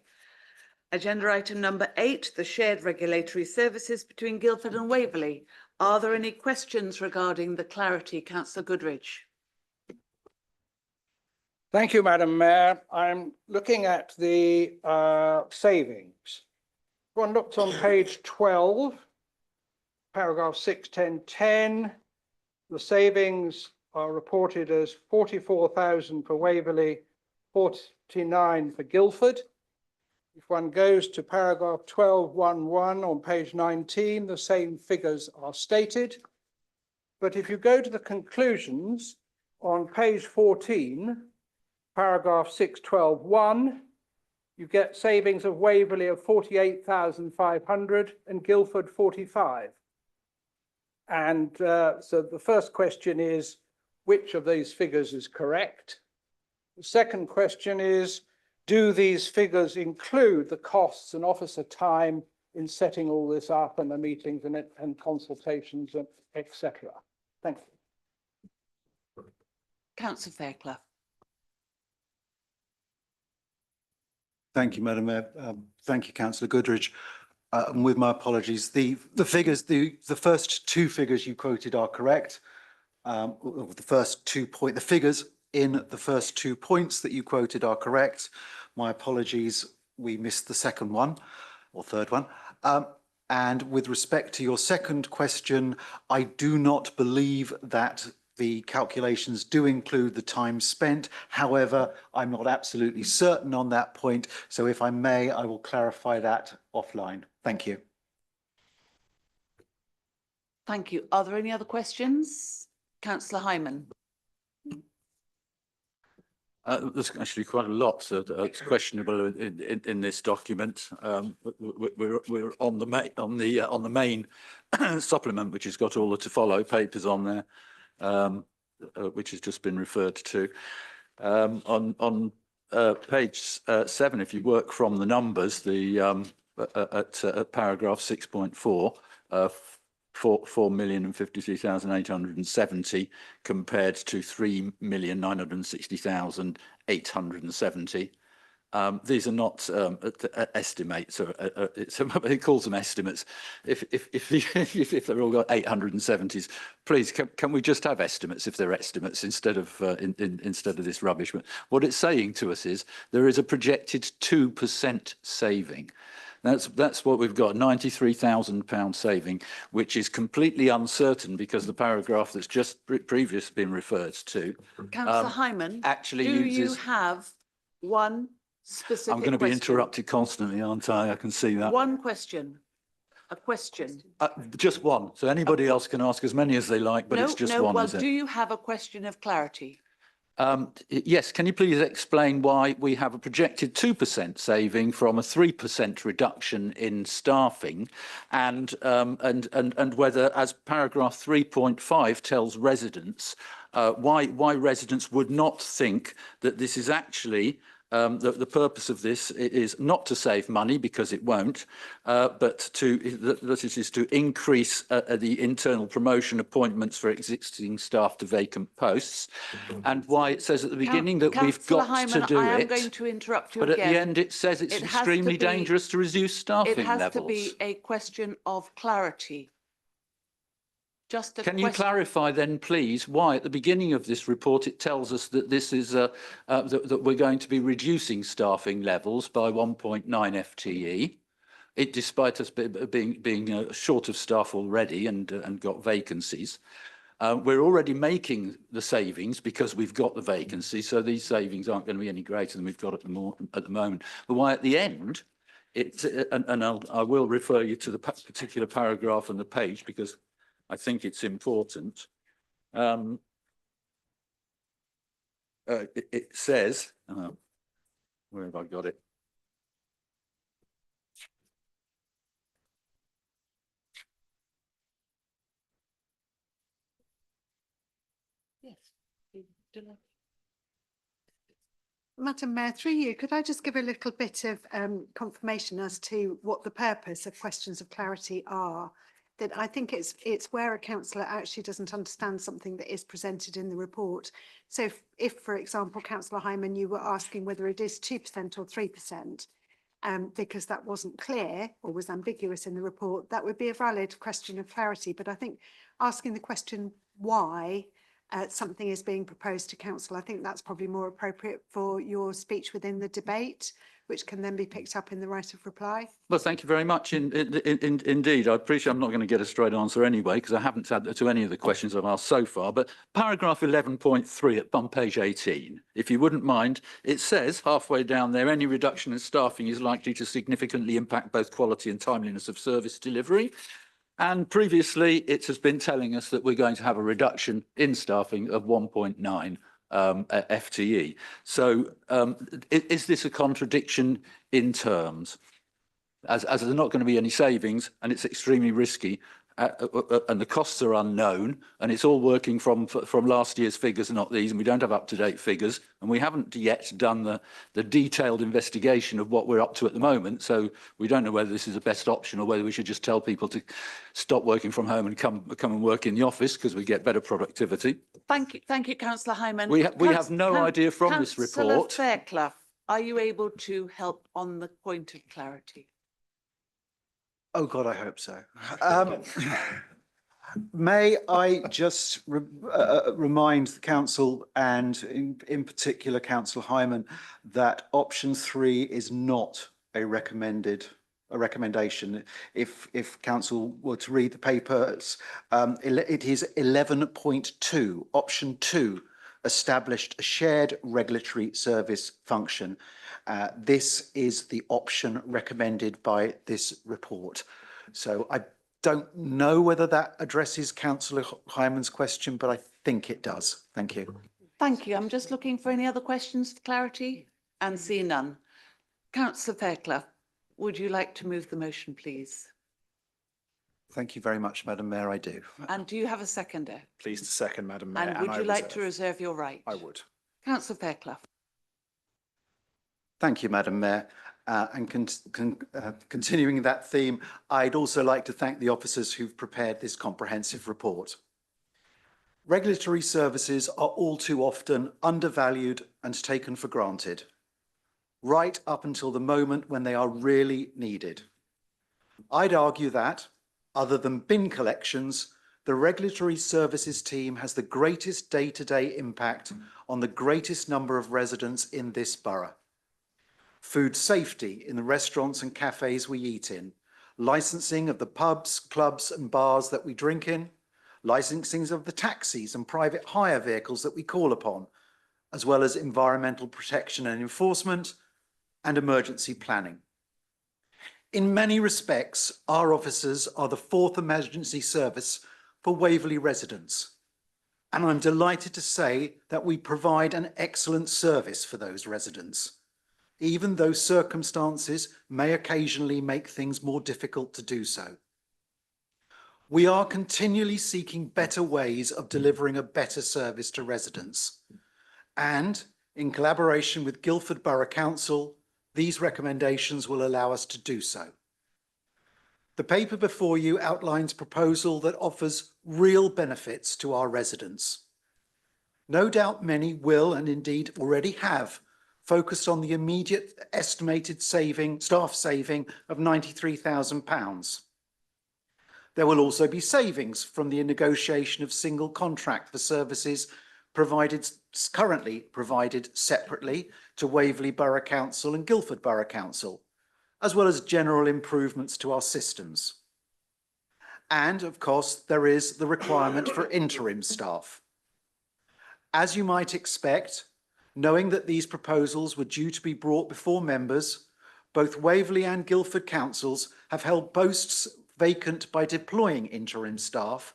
Agenda item number 8, the shared regulatory services between Guildford and Waverley. Are there any questions regarding the clarity, Councillor Goodrich?
Thank you, Madam Mayor. I'm looking at the savings. One looked on page 12, paragraph 61010. The savings are reported as 44,000 for Waverley, 49 for Guildford. If one goes to paragraph 1211 on page 19, the same figures are stated. But if you go to the conclusions on page 14, paragraph 6121, you get savings of Waverley of 48,500 and Guildford 45. And so the first question is, which of these figures is correct? The second question is, do these figures include the costs and officer time in setting all this up and the meetings and consultations, and etc.? Thank you.
Councillor Fairclough.
Thank you, Madam Mayor. Thank you, Councillor Goodrich. And with my apologies, the figures, the first two figures you quoted are correct. The figures in the first 2 points that you quoted are correct. My apologies, we missed the second one or third one. And with respect to your second question, I do not believe that the calculations do include the time spent. However, I'm not absolutely certain on that point. So if I may, I will clarify that offline. Thank you.
Thank you. Are there any other questions? Councillor Hyman.
There's actually quite a lot that's questionable in this document. We're on the main supplement, which has got all the to follow papers on there, which has just been referred to. On page 7, if you work from the numbers, at paragraph 6.4, 4,053,870 compared to 3,960,870. These are not estimates, or it calls them estimates. If they're all got 870s, please can we just have estimates if they're estimates instead of this rubbish? But what it's saying to us is there is a projected 2% saving. That's what we've got, £93,000 saving, which is completely uncertain because the paragraph that's just previously been referred to.
Councillor Hyman,
actually
do
uses.
you have one specific
I'm going to be
question?
interrupted constantly, aren't I? I can see that.
One question. A question.
Just one. So anybody else can ask as many as they like, but it's just one.
Well,
is it?
do you have a question of clarity?
Yes, can you please explain why we have a projected 2% saving from a 3% reduction in staffing, and whether, as paragraph 3.5 tells residents, why residents would not think that this is actually the purpose of this is not to save money, because it won't, but that it is to increase the internal promotion appointments for existing staff to vacant posts, and why it says at the beginning that we've
Councillor
got
Hyman,
to do
I am
it.
going to interrupt you
But at
again.
the end, it says it's
It has to
extremely
be-
dangerous to reduce staffing
It has
levels.
to be a question of clarity. Just a
Can you
question.
clarify then, please, why at the beginning of this report it tells us that this is that we're going to be reducing staffing levels by 1.9 FTE, despite us being short of staff already and got vacancies. We're already making the savings because we've got the vacancies, so these savings aren't going to be any greater than we've got at the moment. But why at the end, I will refer you to the particular paragraph on the page because I think it's important. It says, where have I got it?
Yes.
Madam Mayor, through you, could I just give a little bit of confirmation as to what the purpose of questions of clarity are? That I think it's where a councillor actually doesn't understand something that is presented in the report. So if for example, Councillor Hyman, you were asking whether it is 2% or 3%, because that wasn't clear or was ambiguous in the report, that would be a valid question of clarity. But I think asking the question why something is being proposed to council, I think that's probably more appropriate for your speech within the debate, which can then be picked up in the right of reply.
Well, thank you very much. Indeed, I appreciate I'm not going to get a straight answer anyway, because I haven't had to any of the questions I've asked so far. But paragraph 11.3 on page 18, if you wouldn't mind, it says halfway down there, any reduction in staffing is likely to significantly impact both quality and timeliness of service delivery. And previously, it has been telling us that we're going to have a reduction in staffing of 1.9 FTE. So is this a contradiction in terms? As there's not going to be any savings and it's extremely risky and the costs are unknown and it's all working from last year's figures, not these, and we don't have up-to-date figures, and we haven't yet done the detailed investigation of what we're up to at the moment, so we don't know whether this is the best option or whether we should just tell people to stop working from home and come and work in the office because we get better productivity.
Thank you, Councillor Hyman.
We have no idea from this report.
Councillor Fairclough, are you able to help on the point of clarity?
Oh God, I hope so. May I just remind the council and in particular Councillor Hyman that option 3 is not a recommendation. If council were to read the papers, it is 11.2. Option 2 established a shared regulatory service function. This is the option recommended by this report. So I don't know whether that addresses Councillor Hyman's question, but I think it does. Thank you.
Thank you. I'm just looking for any other questions for clarity and see none. Councillor Fairclough, would you like to move the motion, please?
Thank you very much, Madam Mayor. I do.
And do you have a seconder?
Pleased to second, Madam Mayor.
And would you like to reserve your right?
I would.
Councillor Fairclough.
Thank you, Madam Mayor. Continuing that theme, I'd also like to thank the officers who've prepared this comprehensive report. Regulatory services are all too often undervalued and taken for granted, right up until the moment when they are really needed. I'd argue that, other than bin collections, the regulatory services team has the greatest day-to-day impact on the greatest number of residents in this borough. Food safety in the restaurants and cafes we eat in, licensing of the pubs, clubs and bars that we drink in, licensing of the taxis and private hire vehicles that we call upon, as well as environmental protection and enforcement and emergency planning. In many respects, our officers are the fourth emergency service for Waverley residents. And I'm delighted to say that we provide an excellent service for those residents, even though circumstances may occasionally make things more difficult to do so. We are continually seeking better ways of delivering a better service to residents. And in collaboration with Guildford Borough Council, these recommendations will allow us to do so. The paper before you outlines a proposal that offers real benefits to our residents. No doubt many will, and indeed already have, focused on the immediate estimated staff saving of £93,000. There will also be savings from the negotiation of single contract for services currently provided separately to Waverley Borough Council and Guildford Borough Council, as well as general improvements to our systems. And of course, there is the requirement for interim staff. As you might expect, knowing that these proposals were due to be brought before members, both Waverley and Guildford councils have held posts vacant by deploying interim staff,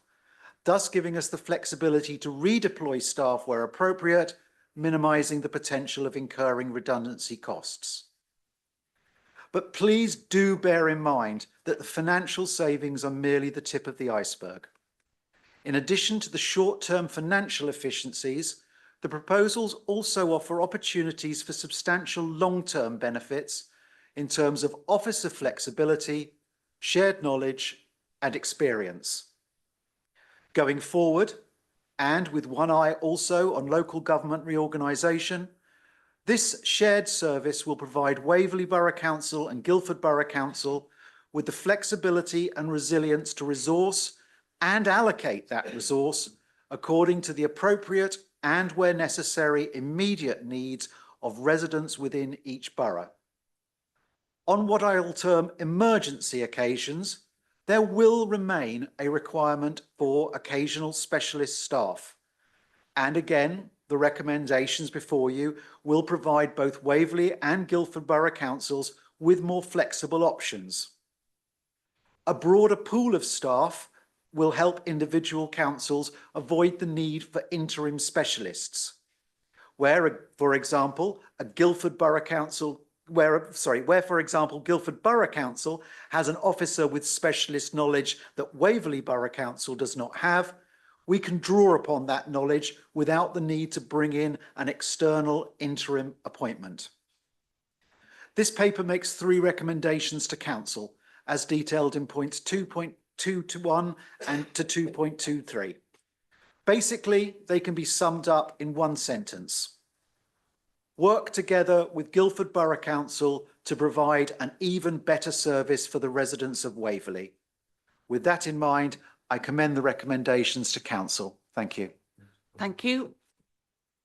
thus giving us the flexibility to redeploy staff where appropriate, minimising the potential of incurring redundancy costs. But please do bear in mind that the financial savings are merely the tip of the iceberg. In addition to the short-term financial efficiencies, the proposals also offer opportunities for substantial long-term benefits in terms of officer flexibility, shared knowledge and experience. Going forward, and with one eye also on local government reorganisation, this shared service will provide Waverley Borough Council and Guildford Borough Council with the flexibility and resilience to resource and allocate that resource according to the appropriate and, where necessary, immediate needs of residents within each borough. On what I'll term emergency occasions, there will remain a requirement for occasional specialist staff. And again, the recommendations before you will provide both Waverley and Guildford Borough Councils with more flexible options. A broader pool of staff will help individual councils avoid the need for interim specialists. Where, for example, Guildford Borough Council has an officer with specialist knowledge that Waverley Borough Council does not have, we can draw upon that knowledge without the need to bring in an external interim appointment. This paper makes 3 recommendations to Council, as detailed in points 2.221 and to 2.23. Basically, they can be summed up in one sentence. Work together with Guildford Borough Council to provide an even better service for the residents of Waverley. With that in mind, I commend the recommendations to Council. Thank you.
Thank you.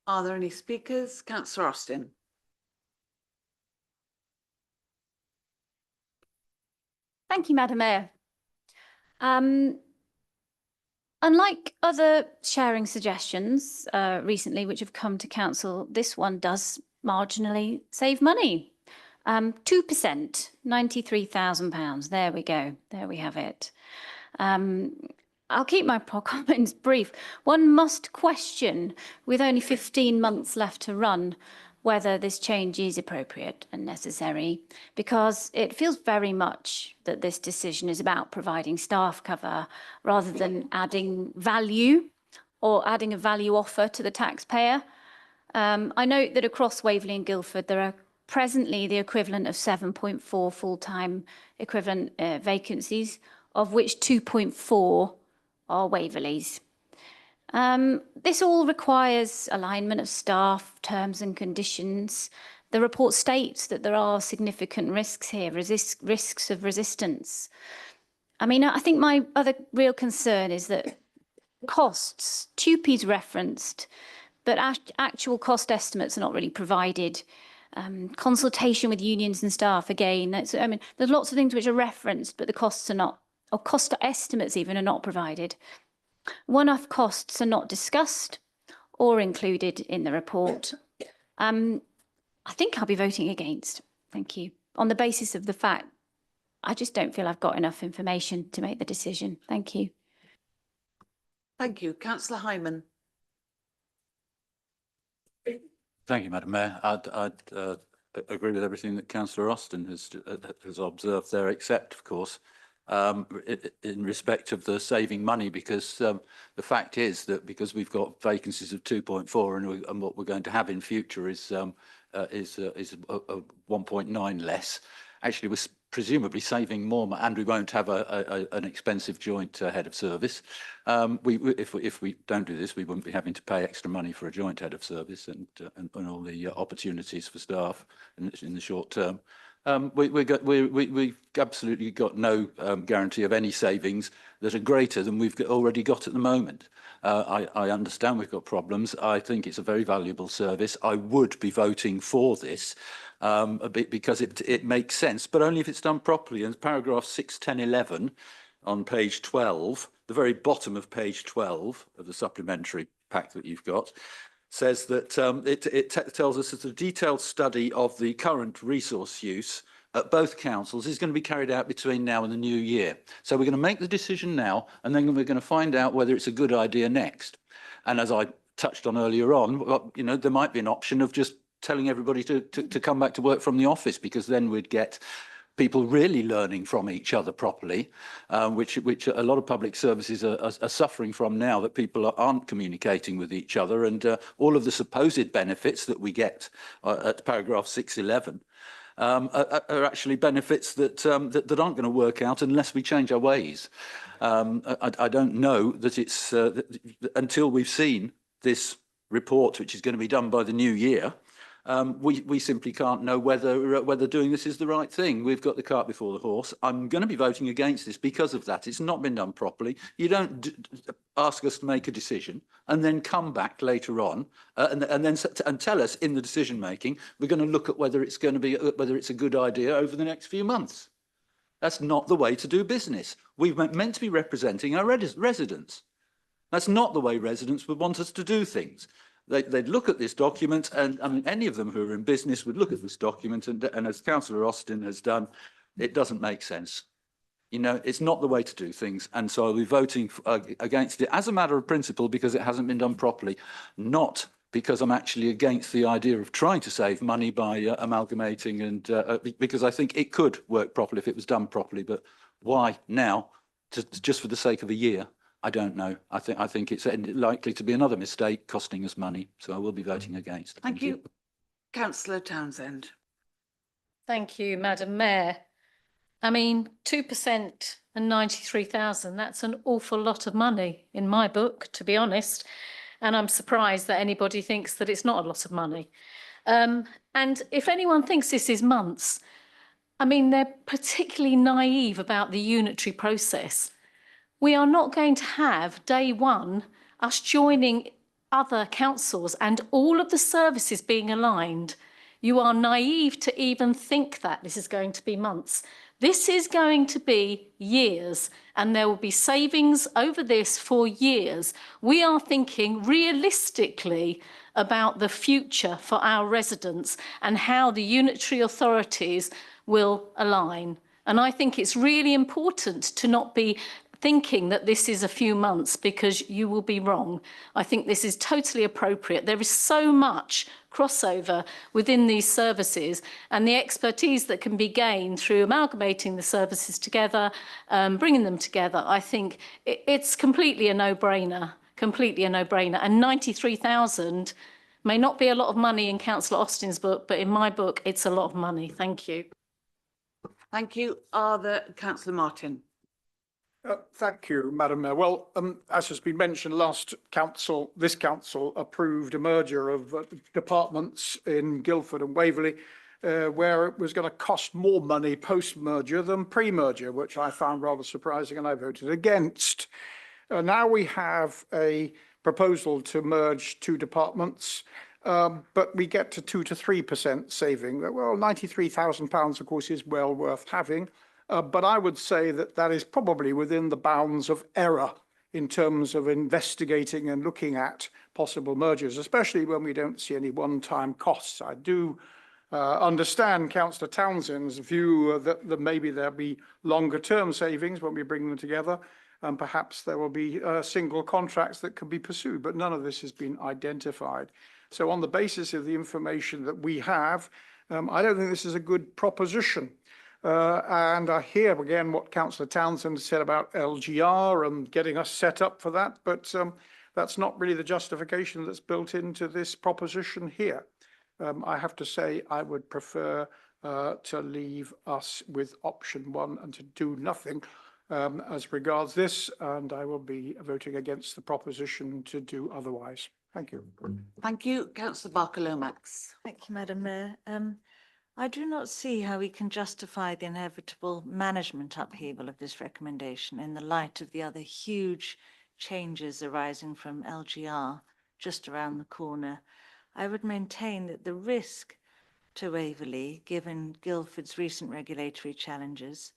Are there any speakers? Councillor Austin.
Thank you, Madam Mayor. Unlike other sharing suggestions recently which have come to council, this one does marginally save money. 2%, £93,000. There we go. There we have it. I'll keep my comments brief. One must question, with only 15 months left to run, whether this change is appropriate and necessary, because it feels very much that this decision is about providing staff cover rather than adding value or adding a value offer to the taxpayer. I note that across Waverley and Guildford, there are presently the equivalent of 7.4 full-time equivalent vacancies, of which 2.4 are Waverley's. This all requires alignment of staff, terms and conditions. The report states that there are significant risks here, risks of resistance. I mean, I think my other real concern is that costs, TUPE's referenced, but actual cost estimates are not really provided. Consultation with unions and staff, again, I mean, there's lots of things which are referenced, but the costs are not, or cost estimates even are not provided. One-off costs are not discussed or included in the report. I think I'll be voting against. Thank you. On the basis of the fact, I just don't feel I've got enough information to make the decision. Thank you.
Thank you. Councillor Hyman.
Thank you, Madam Mayor. I'd agree with everything that Councillor Austin has observed there, except, of course, in respect of the saving money, because the fact is that because we've got vacancies of 2.4 and what we're going to have in future is 1.9 less. Actually, we're presumably saving more, and we won't have an expensive joint head of service. If we don't do this, we wouldn't be having to pay extra money for a joint head of service and all the opportunities for staff in the short term. We've absolutely got no guarantee of any savings that are greater than we've already got at the moment. I understand we've got problems. I think it's a very valuable service. I would be voting for this because it makes sense, but only if it's done properly. And paragraph 6, 10, 11 on page 12, the very bottom of page 12 of the supplementary pack that you've got, says that it tells us that a detailed study of the current resource use at both councils is going to be carried out between now and the new year. So we're going to make the decision now, and then we're going to find out whether it's a good idea next. And as I touched on earlier on, well, you know, there might be an option of just telling everybody to come back to work from the office, because then we'd get people really learning from each other properly, which a lot of public services are suffering from now, that people aren't communicating with each other, and all of the supposed benefits that we get at paragraph 611 are actually benefits that aren't going to work out unless we change our ways. I don't know that it's until we've seen this report, which is going to be done by the new year. We simply can't know whether doing this is the right thing. We've got the cart before the horse. I'm going to be voting against this because of that. It's not been done properly. You don't ask us to make a decision and then come back later on and tell us in the decision making we're going to look at whether it's a good idea over the next few months. That's not the way to do business. We're meant to be representing our residents. That's not the way residents would want us to do things. They'd look at this document, and I mean, any of them who are in business would look at this document, and as Councillor Austin has done, it doesn't make sense. You know, it's not the way to do things, and so I'll be voting against it as a matter of principle because it hasn't been done properly, not because I'm actually against the idea of trying to save money by amalgamating, and because I think it could work properly if it was done properly. But why now, just for the sake of a year? I don't know. I think it's likely to be another mistake costing us money. So I will be voting against.
Thank you. Councillor Townsend.
Thank you, Madam Mayor. I mean, 2% and 93,000, that's an awful lot of money in my book, to be honest. And I'm surprised that anybody thinks that it's not a lot of money. And if anyone thinks this is months, I mean, they're particularly naive about the unitary process. We are not going to have day one us joining other councils and all of the services being aligned. You are naive to even think that this is going to be months. This is going to be years, and there will be savings over this for years. We are thinking realistically about the future for our residents and how the unitary authorities will align. And I think it's really important to not be thinking that this is a few months, because you will be wrong. I think this is totally appropriate. There is so much crossover within these services, and the expertise that can be gained through amalgamating the services together, bringing them together. I think it's completely a no-brainer, And 93,000 may not be a lot of money in Councillor Austin's book, but in my book, it's a lot of money. Thank you.
Thank you. Councillor Martin.
Thank you, Madam Mayor. Well, as has been mentioned, this council approved a merger of departments in Guildford and Waverley, where it was going to cost more money post-merger than pre-merger, which I found rather surprising, and I voted against. Now we have a proposal to merge two departments, but we get to 2 to 3% saving. Well, £93,000, of course, is well worth having. But I would say that that is probably within the bounds of error in terms of investigating and looking at possible mergers, especially when we don't see any one-time costs. I do understand Councillor Townsend's view that maybe there'll be longer-term savings when we bring them together, and perhaps there will be single contracts that can be pursued, but none of this has been identified. So on the basis of the information that we have, I don't think this is a good proposition. And I hear again what Councillor Townsend said about LGR and getting us set up for that, but that's not really the justification that's built into this proposition here. I have to say I would prefer to leave us with option one and to do nothing as regards this, and I will be voting against the proposition to do otherwise. Thank you.
Thank you. Councillor Barker-Lomax.
Thank you, Madam Mayor. I do not see how we can justify the inevitable management upheaval of this recommendation in the light of the other huge changes arising from LGR just around the corner. I would maintain that the risk to Waverley, given Guildford's recent regulatory challenges,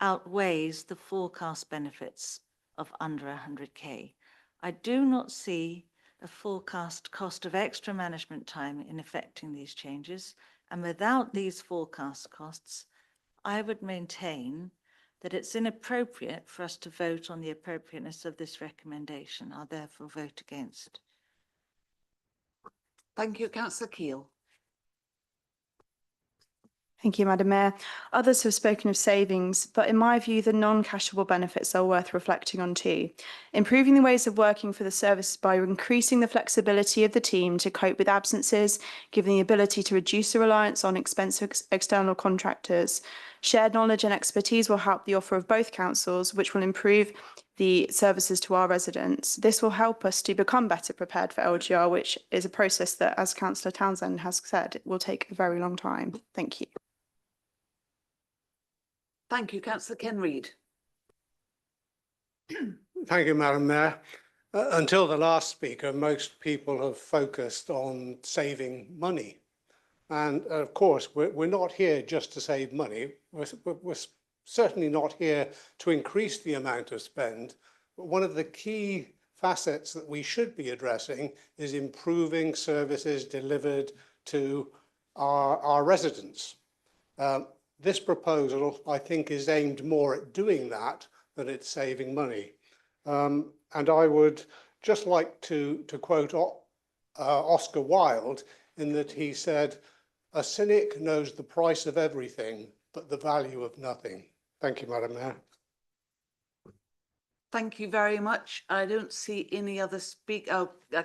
outweighs the forecast benefits of under 100k. I do not see a forecast cost of extra management time in effecting these changes, and without these forecast costs, I would maintain that it's inappropriate for us to vote on the appropriateness of this recommendation. I'll therefore vote against.
Thank you. Councillor Keele.
Thank you, Madam Mayor. Others have spoken of savings, but in my view, the non-cashable benefits are worth reflecting on too. Improving the ways of working for the service by increasing the flexibility of the team to cope with absences, giving the ability to reduce the reliance on expensive external contractors. Shared knowledge and expertise will help the offer of both councils, which will improve the services to our residents. This will help us to become better prepared for LGR, which is a process that, as Councillor Townsend has said, will take a very long time. Thank you.
Thank you. Councillor Ken Reid.
Thank you, Madam Mayor. Until the last speaker, most people have focused on saving money. And of course, we're not here just to save money. We're certainly not here to increase the amount of spend. But one of the key facets that we should be addressing is improving services delivered to our residents. This proposal, I think, is aimed more at doing that than it's saving money. And I would just like to quote Oscar Wilde in that he said, "A cynic knows the price of everything, but the value of nothing." Thank you, Madam Mayor.
Thank you very much. I don't see any other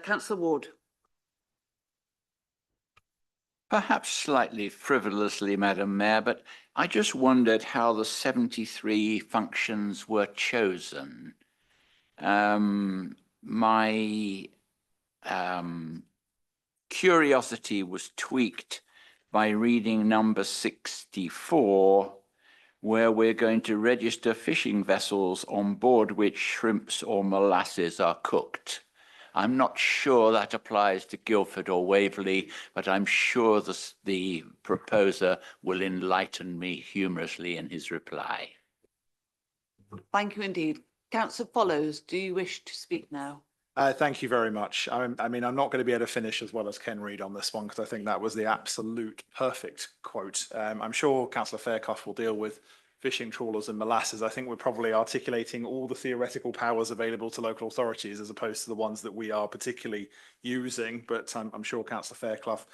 Councillor Ward.
Perhaps slightly frivolously, Madam Mayor, but I just wondered how the 73 functions were chosen. My curiosity was tweaked by reading number 64, where we're going to register fishing vessels on board which shrimps or molasses are cooked. I'm not sure that applies to Guildford or Waverley, but I'm sure the proposer will enlighten me humorously in his reply.
Thank you indeed. Councillor Follows, do you wish to speak now?
Thank you very much. I mean, I'm not going to be able to finish as well as Ken Reid on this one because I think that was the absolute perfect quote. I'm sure Councillor Fairclough will deal with fishing trawlers and molasses. I think we're probably articulating all the theoretical powers available to local authorities as opposed to the ones that we are particularly using, but I'm sure Councillor Fairclough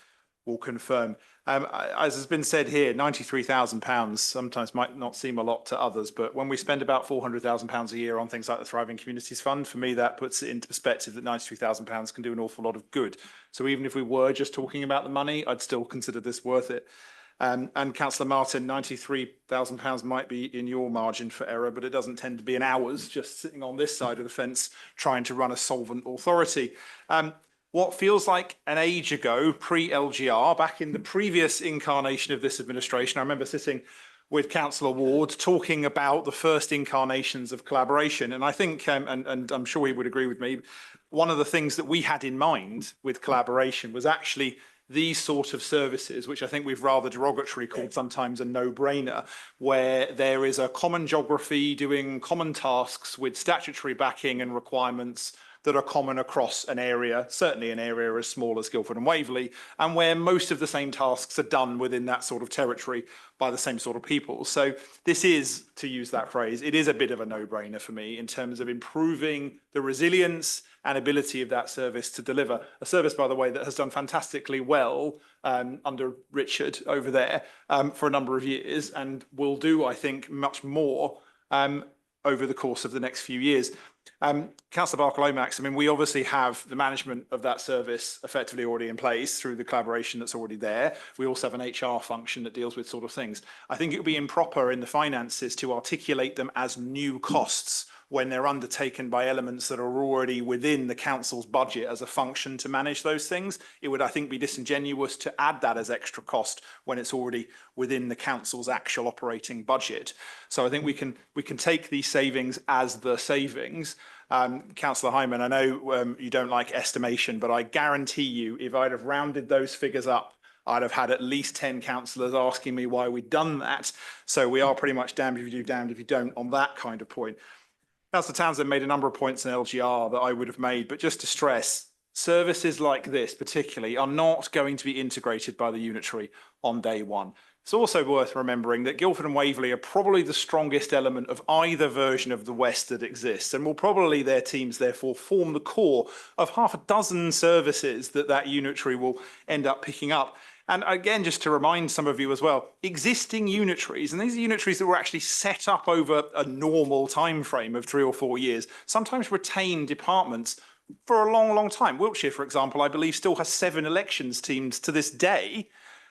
will confirm. As has been said here, £93,000 sometimes might not seem a lot to others, but when we spend about £400,000 a year on things like the Thriving Communities Fund, for me that puts it into perspective that £93,000 can do an awful lot of good. So even if we were just talking about the money, I'd still consider this worth it. And Councillor Martin, £93,000 might be in your margin for error, but it doesn't tend to be in ours, just sitting on this side of the fence trying to run a solvent authority. What feels like an age ago, pre-LGR, back in the previous incarnation of this administration, I remember sitting with Councillor Ward talking about the first incarnations of collaboration. And I think, and I'm sure he would agree with me, one of the things that we had in mind with collaboration was actually these sort of services, which I think we've rather derogatory called sometimes a no-brainer, where there is a common geography doing common tasks with statutory backing and requirements, that are common across an area, certainly an area as small as Guildford and Waverley, and where most of the same tasks are done within that sort of territory by the same sort of people. So this is, to use that phrase, it is a bit of a no-brainer for me in terms of improving the resilience and ability of that service to deliver. A service, by the way, that has done fantastically well under Richard over there for a number of years, and will do, I think, much more over the course of the next few years. Councillor Barker-Lomax, I mean, we obviously have the management of that service effectively already in place through the collaboration that's already there. We also have an HR function that deals with sort of things. I think it would be improper in the finances to articulate them as new costs when they're undertaken by elements that are already within the council's budget as a function to manage those things. It would, I think, be disingenuous to add that as extra cost when it's already within the council's actual operating budget. So I think we can take these savings as the savings. Councillor Hyman, I know you don't like estimation, but I guarantee you, if I'd have rounded those figures up, I'd have had at least 10 councillors asking me why we'd done that. So we are pretty much damned if you do, damned if you don't on that kind of point. Councillor Townsend made a number of points in LGR that I would have made, but just to stress, services like this particularly are not going to be integrated by the unitary on day one. It's also worth remembering that Guildford and Waverley are probably the strongest element of either version of the West that exists, and will probably their teams therefore form the core of half a dozen services that unitary will end up picking up. And again, just to remind some of you as well, existing unitaries, and these are unitaries that were actually set up over a normal time frame of 3 or 4 years, sometimes retain departments for a long, long time. Wiltshire, for example, I believe still has 7 elections teams to this day,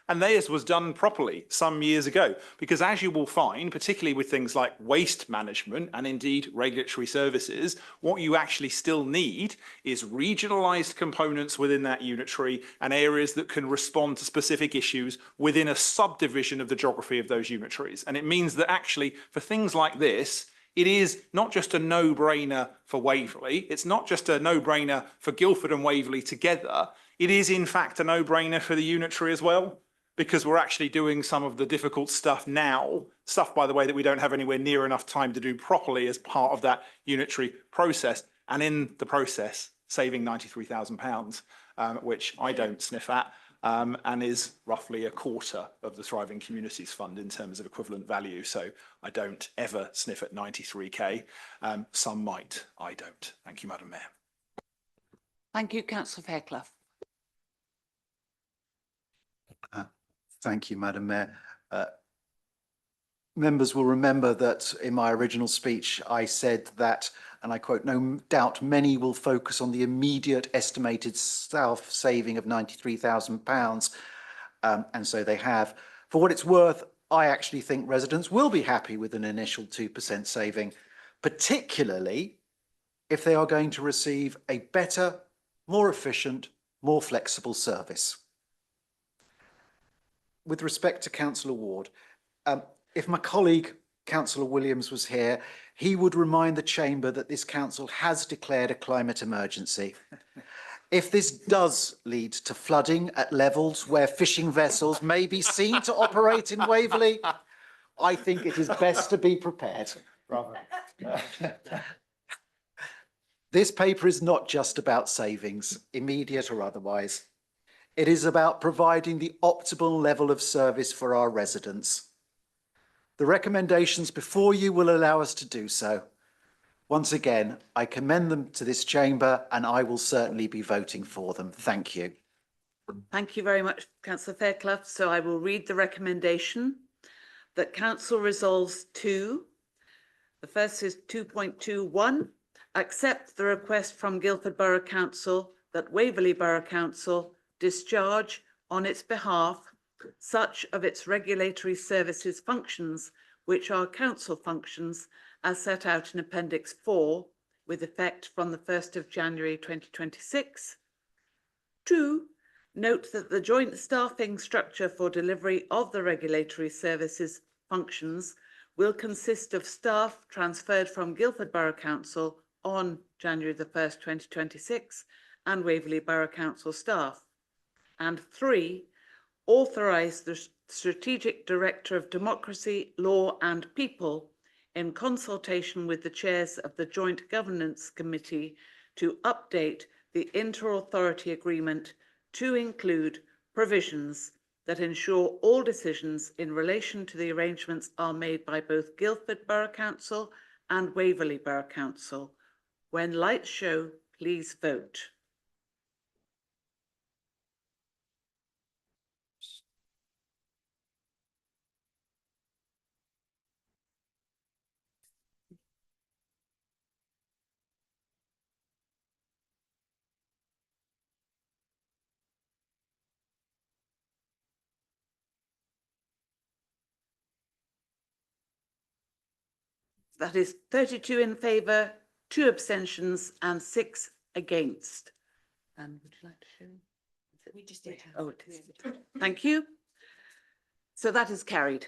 and theirs was done properly some years ago. Because as you will find, particularly with things like waste management and indeed regulatory services, what you actually still need is regionalised components within that unitary and areas that can respond to specific issues within a subdivision of the geography of those unitaries. And it means that actually for things like this, it is not just a no-brainer for Waverley, it's not just a no-brainer for Guildford and Waverley together, it is in fact a no-brainer for the unitary as well, because we're actually doing some of the difficult stuff now, stuff, by the way, that we don't have anywhere near enough time to do properly as part of that unitary process, and in the process, saving £93,000, which I don't sniff at, and is roughly a quarter of the Thriving Communities Fund in terms of equivalent value. So I don't ever sniff at 93k. Some might, I don't. Thank you, Madam Mayor.
Thank you, Councillor Fairclough.
Thank you, Madam Mayor. Members will remember that in my original speech, I said that, and I quote, "No doubt many will focus on the immediate estimated saving of £93,000, and so they have. For what it's worth, I actually think residents will be happy with an initial 2% saving, particularly if they are going to receive a better, more efficient, more flexible service." With respect to Councillor Ward, if my colleague Councillor Williams was here, he would remind the Chamber that this council has declared a climate emergency. If this does lead to flooding at levels where fishing vessels may be seen to operate in Waverley, I think it is best to be prepared. This paper is not just about savings, immediate or otherwise. It is about providing the optimal level of service for our residents. The recommendations before you will allow us to do so. Once again, I commend them to this chamber and I will certainly be voting for them. Thank you.
Thank you very much, Councillor Fairclough. So I will read the recommendation that Council resolves to. The first is 2.21, accept the request from Guildford Borough Council that Waverley Borough Council discharge on its behalf such of its regulatory services functions which are council functions as set out in Appendix 4 with effect from the 1st of January 2026. 2. Note that the joint staffing structure for delivery of the regulatory services functions will consist of staff transferred from Guildford Borough Council on January the 1st, 2026 and Waverley Borough Council staff. And 3, authorise the Strategic Director of Democracy, Law and People in consultation with the chairs of the Joint Governance Committee to update the inter-authority agreement to include provisions that ensure all decisions in relation to the arrangements are made by both Guildford Borough Council and Waverley Borough Council. When lights show, please vote. That is 32 in favour, 2 abstentions and 6 against. And would you like to show?
We just did.
Oh, it is. Thank you. So that is carried.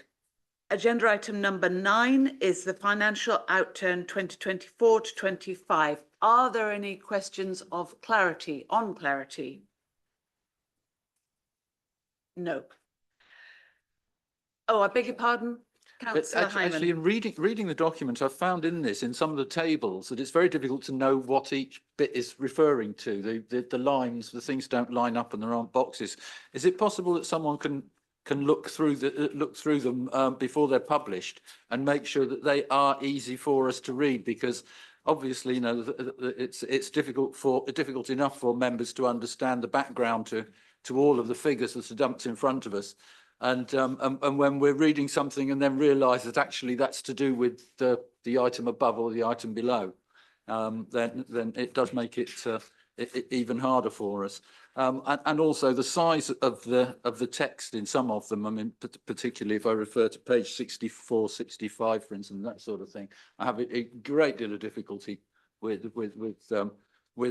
Agenda item number 9 is the financial outturn 2024 to 25. Are there any questions of clarity, on clarity? No. Oh, I beg your pardon? Councillor Hyman.
Actually, in reading the document, I've found in this, in some of the tables, that it's very difficult to know what each bit is referring to. The lines, the things don't line up, and there aren't boxes. Is it possible that someone can look through them before they're published and make sure that they are easy for us to read? Because obviously, you know, it's difficult enough for members to understand the background to all of the figures that are dumped in front of us. And when we're reading something and then realise that actually that's to do with the item above or the item below, then it does make it even harder for us. And also the size of the text in some of them. I mean, particularly if I refer to page 64, 65, for instance, that sort of thing, I have a great deal of difficulty with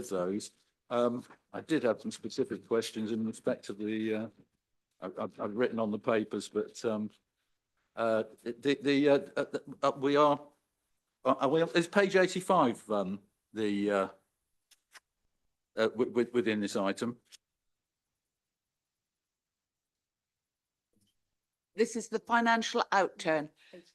those. I did have some specific questions in respect of the. I've written on the papers, but we are is page 85 within this item?
This is the financial outturn.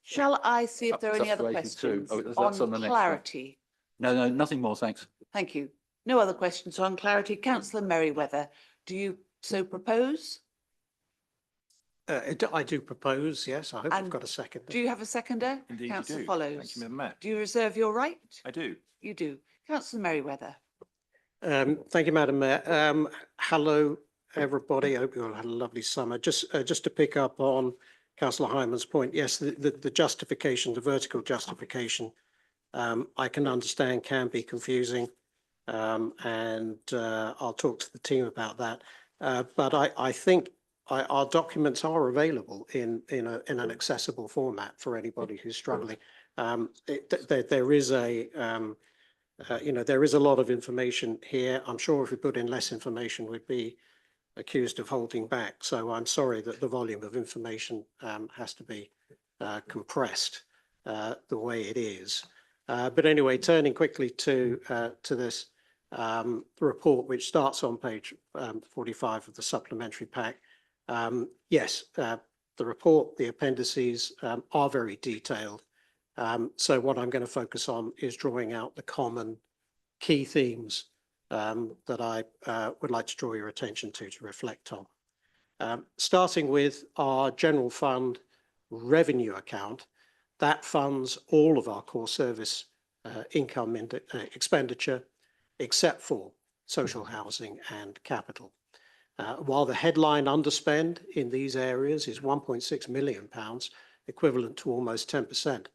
Shall I see if there are any other questions on clarity?
No, nothing more, thanks.
Thank you. No other questions on clarity. Councillor Merriweather, do you so propose?
I do propose, yes. I hope I've got a second.
Do you have a seconder?
Indeed,
Councillor
you do.
Follows.
Thank you, Madam Mayor.
Do you reserve your right?
I do.
You do. Councillor Merriweather.
Thank you, Madam Mayor. Hello, everybody. I hope you all had a lovely summer. Just to pick up on Councillor Hyman's point, yes, the justification, the vertical justification, I can understand can be confusing, and I'll talk to the team about that. But I think our documents are available in an accessible format for anybody who's struggling. There is a there is a lot of information here. I'm sure if we put in less information, we'd be accused of holding back. So I'm sorry that the volume of information has to be compressed the way it is. But anyway, turning quickly to this report, which starts on page 45 of the supplementary pack. Yes, the report, the appendices are very detailed. So what I'm going to focus on is drawing out the common key themes that I would like to draw your attention to reflect on. Starting with our general fund revenue account, that funds all of our core service income expenditure, except for social housing and capital. While the headline underspend in these areas is £1.6 million, equivalent to almost 10%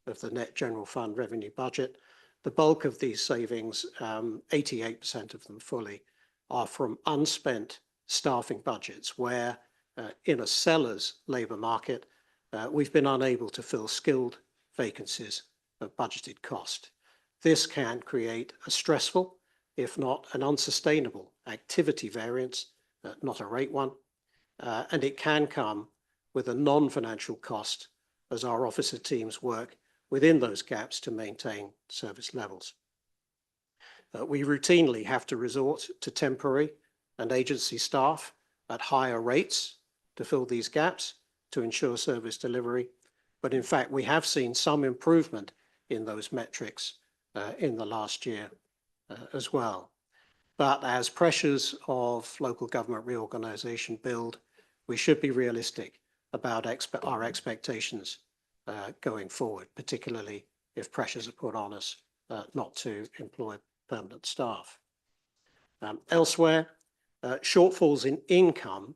of the net general fund revenue budget, the bulk of these savings, 88% of them fully, are from unspent staffing budgets where in a seller's labour market, we've been unable to fill skilled vacancies of budgeted cost. This can create a stressful, if not an unsustainable, activity variance, not a rate one, and it can come with a non-financial cost as our officer teams work within those gaps to maintain service levels. We routinely have to resort to temporary and agency staff at higher rates to fill these gaps to ensure service delivery, but in fact we have seen some improvement in those metrics in the last year. as well. But as pressures of local government reorganisation build, we should be realistic about our expectations going forward, particularly if pressures are put on us not to employ permanent staff. Elsewhere, shortfalls in income,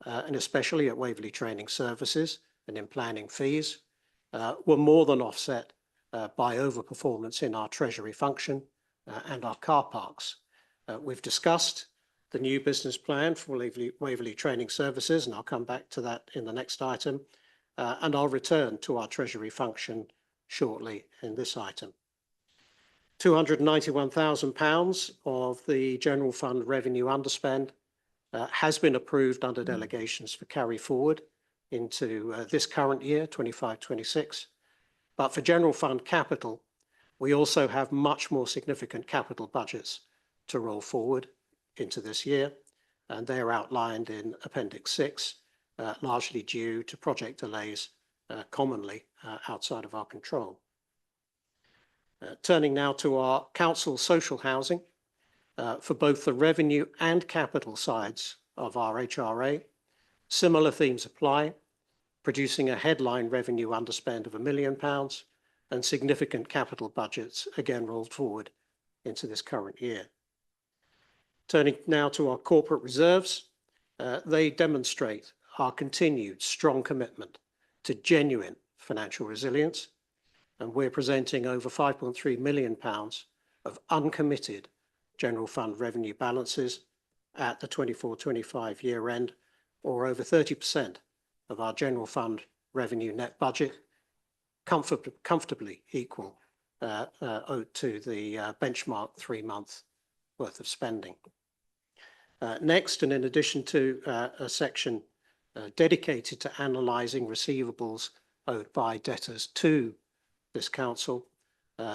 and especially at Waverley Training Services and in planning fees, were more than offset by overperformance in our treasury function and our car parks. We've discussed the new business plan for Waverley Training Services, and I'll come back to that in the next item, and I'll return to our treasury function shortly in this item. £291,000 of the general fund revenue underspend has been approved under delegations for carry forward into this current year, 25-26. But for general fund capital, we also have much more significant capital budgets to roll forward into this year, and they're outlined in Appendix 6, largely due to project delays commonly outside of our control. Turning now to our council social housing, for both the revenue and capital sides of our HRA, similar themes apply, producing a headline revenue underspend of £1 million and significant capital budgets again rolled forward into this current year. Turning now to our corporate reserves, they demonstrate our continued strong commitment to genuine financial resilience, and we're presenting over £5.3 million of uncommitted general fund revenue balances at the 24-25 year end, or over 30% of our general fund revenue net budget, comfortably equal to the benchmark 3 month worth of spending. Next, and in addition to a section dedicated to analysing receivables owed by debtors to this council,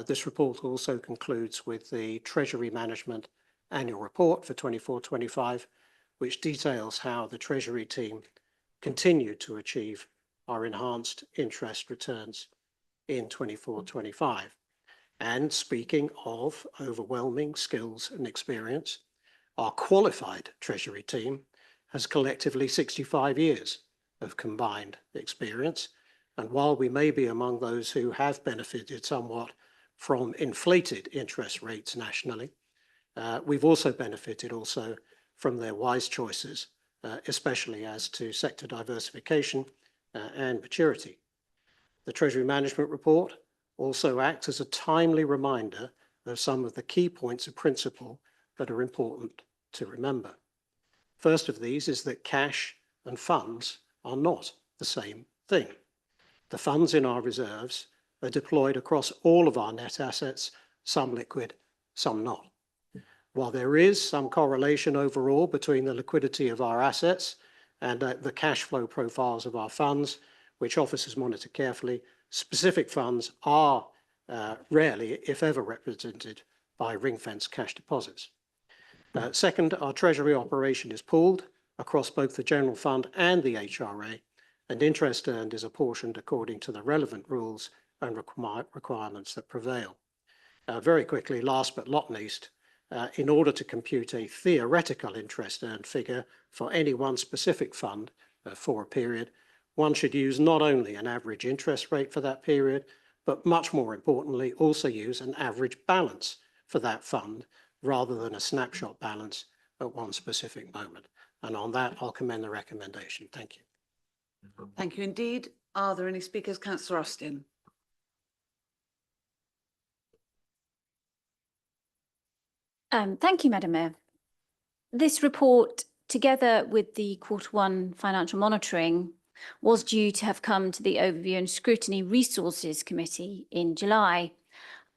this report also concludes with the Treasury Management Annual Report for 24-25, which details how the Treasury team continued to achieve our enhanced interest returns in 24-25. And speaking of overwhelming skills and experience, our qualified Treasury team has collectively 65 years of combined experience. And while we may be among those who have benefited somewhat from inflated interest rates nationally, we've also benefited from their wise choices, especially as to sector diversification and maturity. The Treasury Management Report also acts as a timely reminder of some of the key points of principle that are important to remember. First of these is that cash and funds are not the same thing. The funds in our reserves are deployed across all of our net assets, some liquid, some not. While there is some correlation overall between the liquidity of our assets and the cash flow profiles of our funds, which officers monitor carefully, specific funds are rarely, if ever, represented by ring-fenced cash deposits. Second, our Treasury operation is pooled across both the General Fund and the HRA, and interest earned is apportioned according to the relevant rules and requirements that prevail. Very quickly, last but not least, in order to compute a theoretical interest earned figure for any one specific fund for a period, one should use not only an average interest rate for that period, but much more importantly, also use an average balance for that fund rather than a snapshot balance at one specific moment. And on that, I'll commend the recommendation. Thank you.
Thank you indeed. Are there any speakers? Councillor Austin.
Thank you, Madam Mayor. This report, together with the Q1 financial monitoring, was due to have come to the Overview and Scrutiny Resources Committee in July.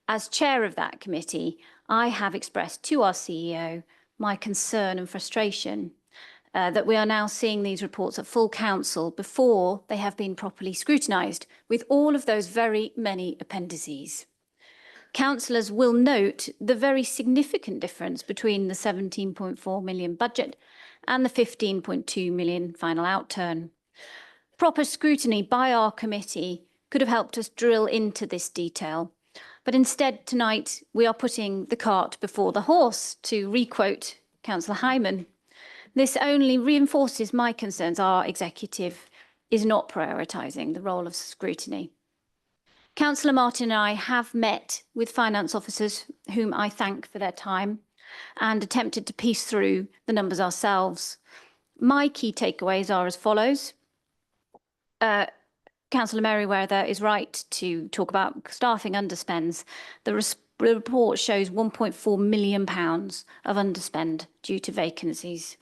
As chair of that committee, I have expressed to our CEO my concern and frustration that we are now seeing these reports at full council before they have been properly scrutinised, with all of those very many appendices. Councillors will note the very significant difference between the 17.4 million budget and the 15.2 million final outturn. Proper scrutiny by our committee could have helped us drill into this detail, But instead, tonight, we are putting the cart before the horse, to requote Councillor Hyman. This only reinforces my concerns. Our executive is not prioritising the role of scrutiny. Councillor Martin and I have met with finance officers, whom I thank for their time, and attempted to piece through the numbers ourselves. My key takeaways are as follows. Councillor Merriweather is right to talk about staffing underspends. The report shows £1.4 million of underspend due to vacancies.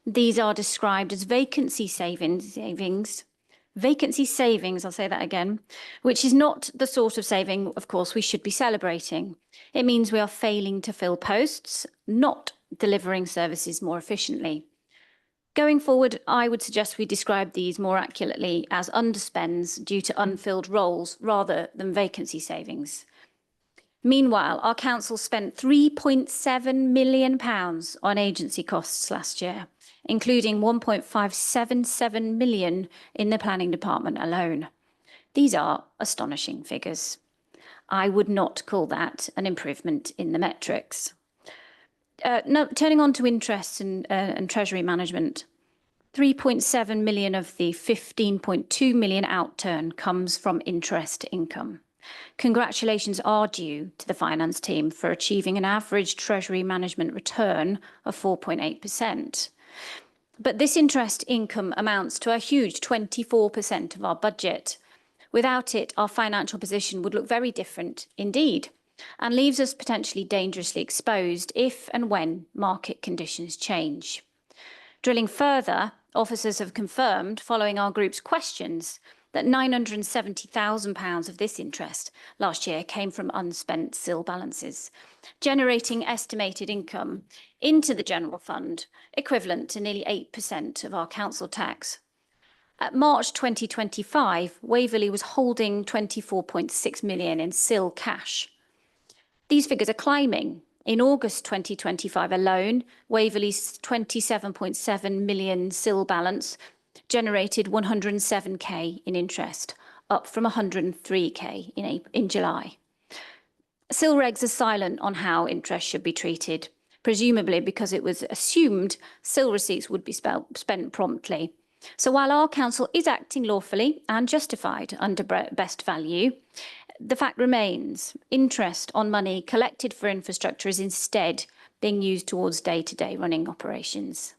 These are described as vacancy savings, I'll say that again, which is not the sort of saving, of course, we should be celebrating. It means we are failing to fill posts, not delivering services more efficiently. Going forward, I would suggest we describe these more accurately as underspends due to unfilled roles rather than vacancy savings. Meanwhile, our council spent £3.7 million on agency costs last year, including 1.577 million in the planning department alone. These are astonishing figures. I would not call that an improvement in the metrics. Now, turning on to interest and treasury management, 3.7 million of the 15.2 million outturn comes from interest income. Congratulations are due to the finance team for achieving an average treasury management return of 4.8%. But this interest income amounts to a huge 24% of our budget. Without it, our financial position would look very different indeed, and leaves us potentially dangerously exposed if and when market conditions change. Drilling further, officers have confirmed, following our group's questions, that £970,000 of this interest last year came from unspent SIL balances, generating estimated income into the general fund equivalent to nearly 8% of our council tax. At March 2025, Waverley was holding 24.6 million in SIL cash. These figures are climbing. In August 2025 alone, Waverley's 27.7 million SIL balance generated 107k in interest, up from 103k in July. SIL regs are silent on how interest should be treated, presumably because it was assumed SIL receipts would be spent promptly. So while our council is acting lawfully and justified under best value, the fact remains interest on money collected for infrastructure is instead being used towards day-to-day running operations.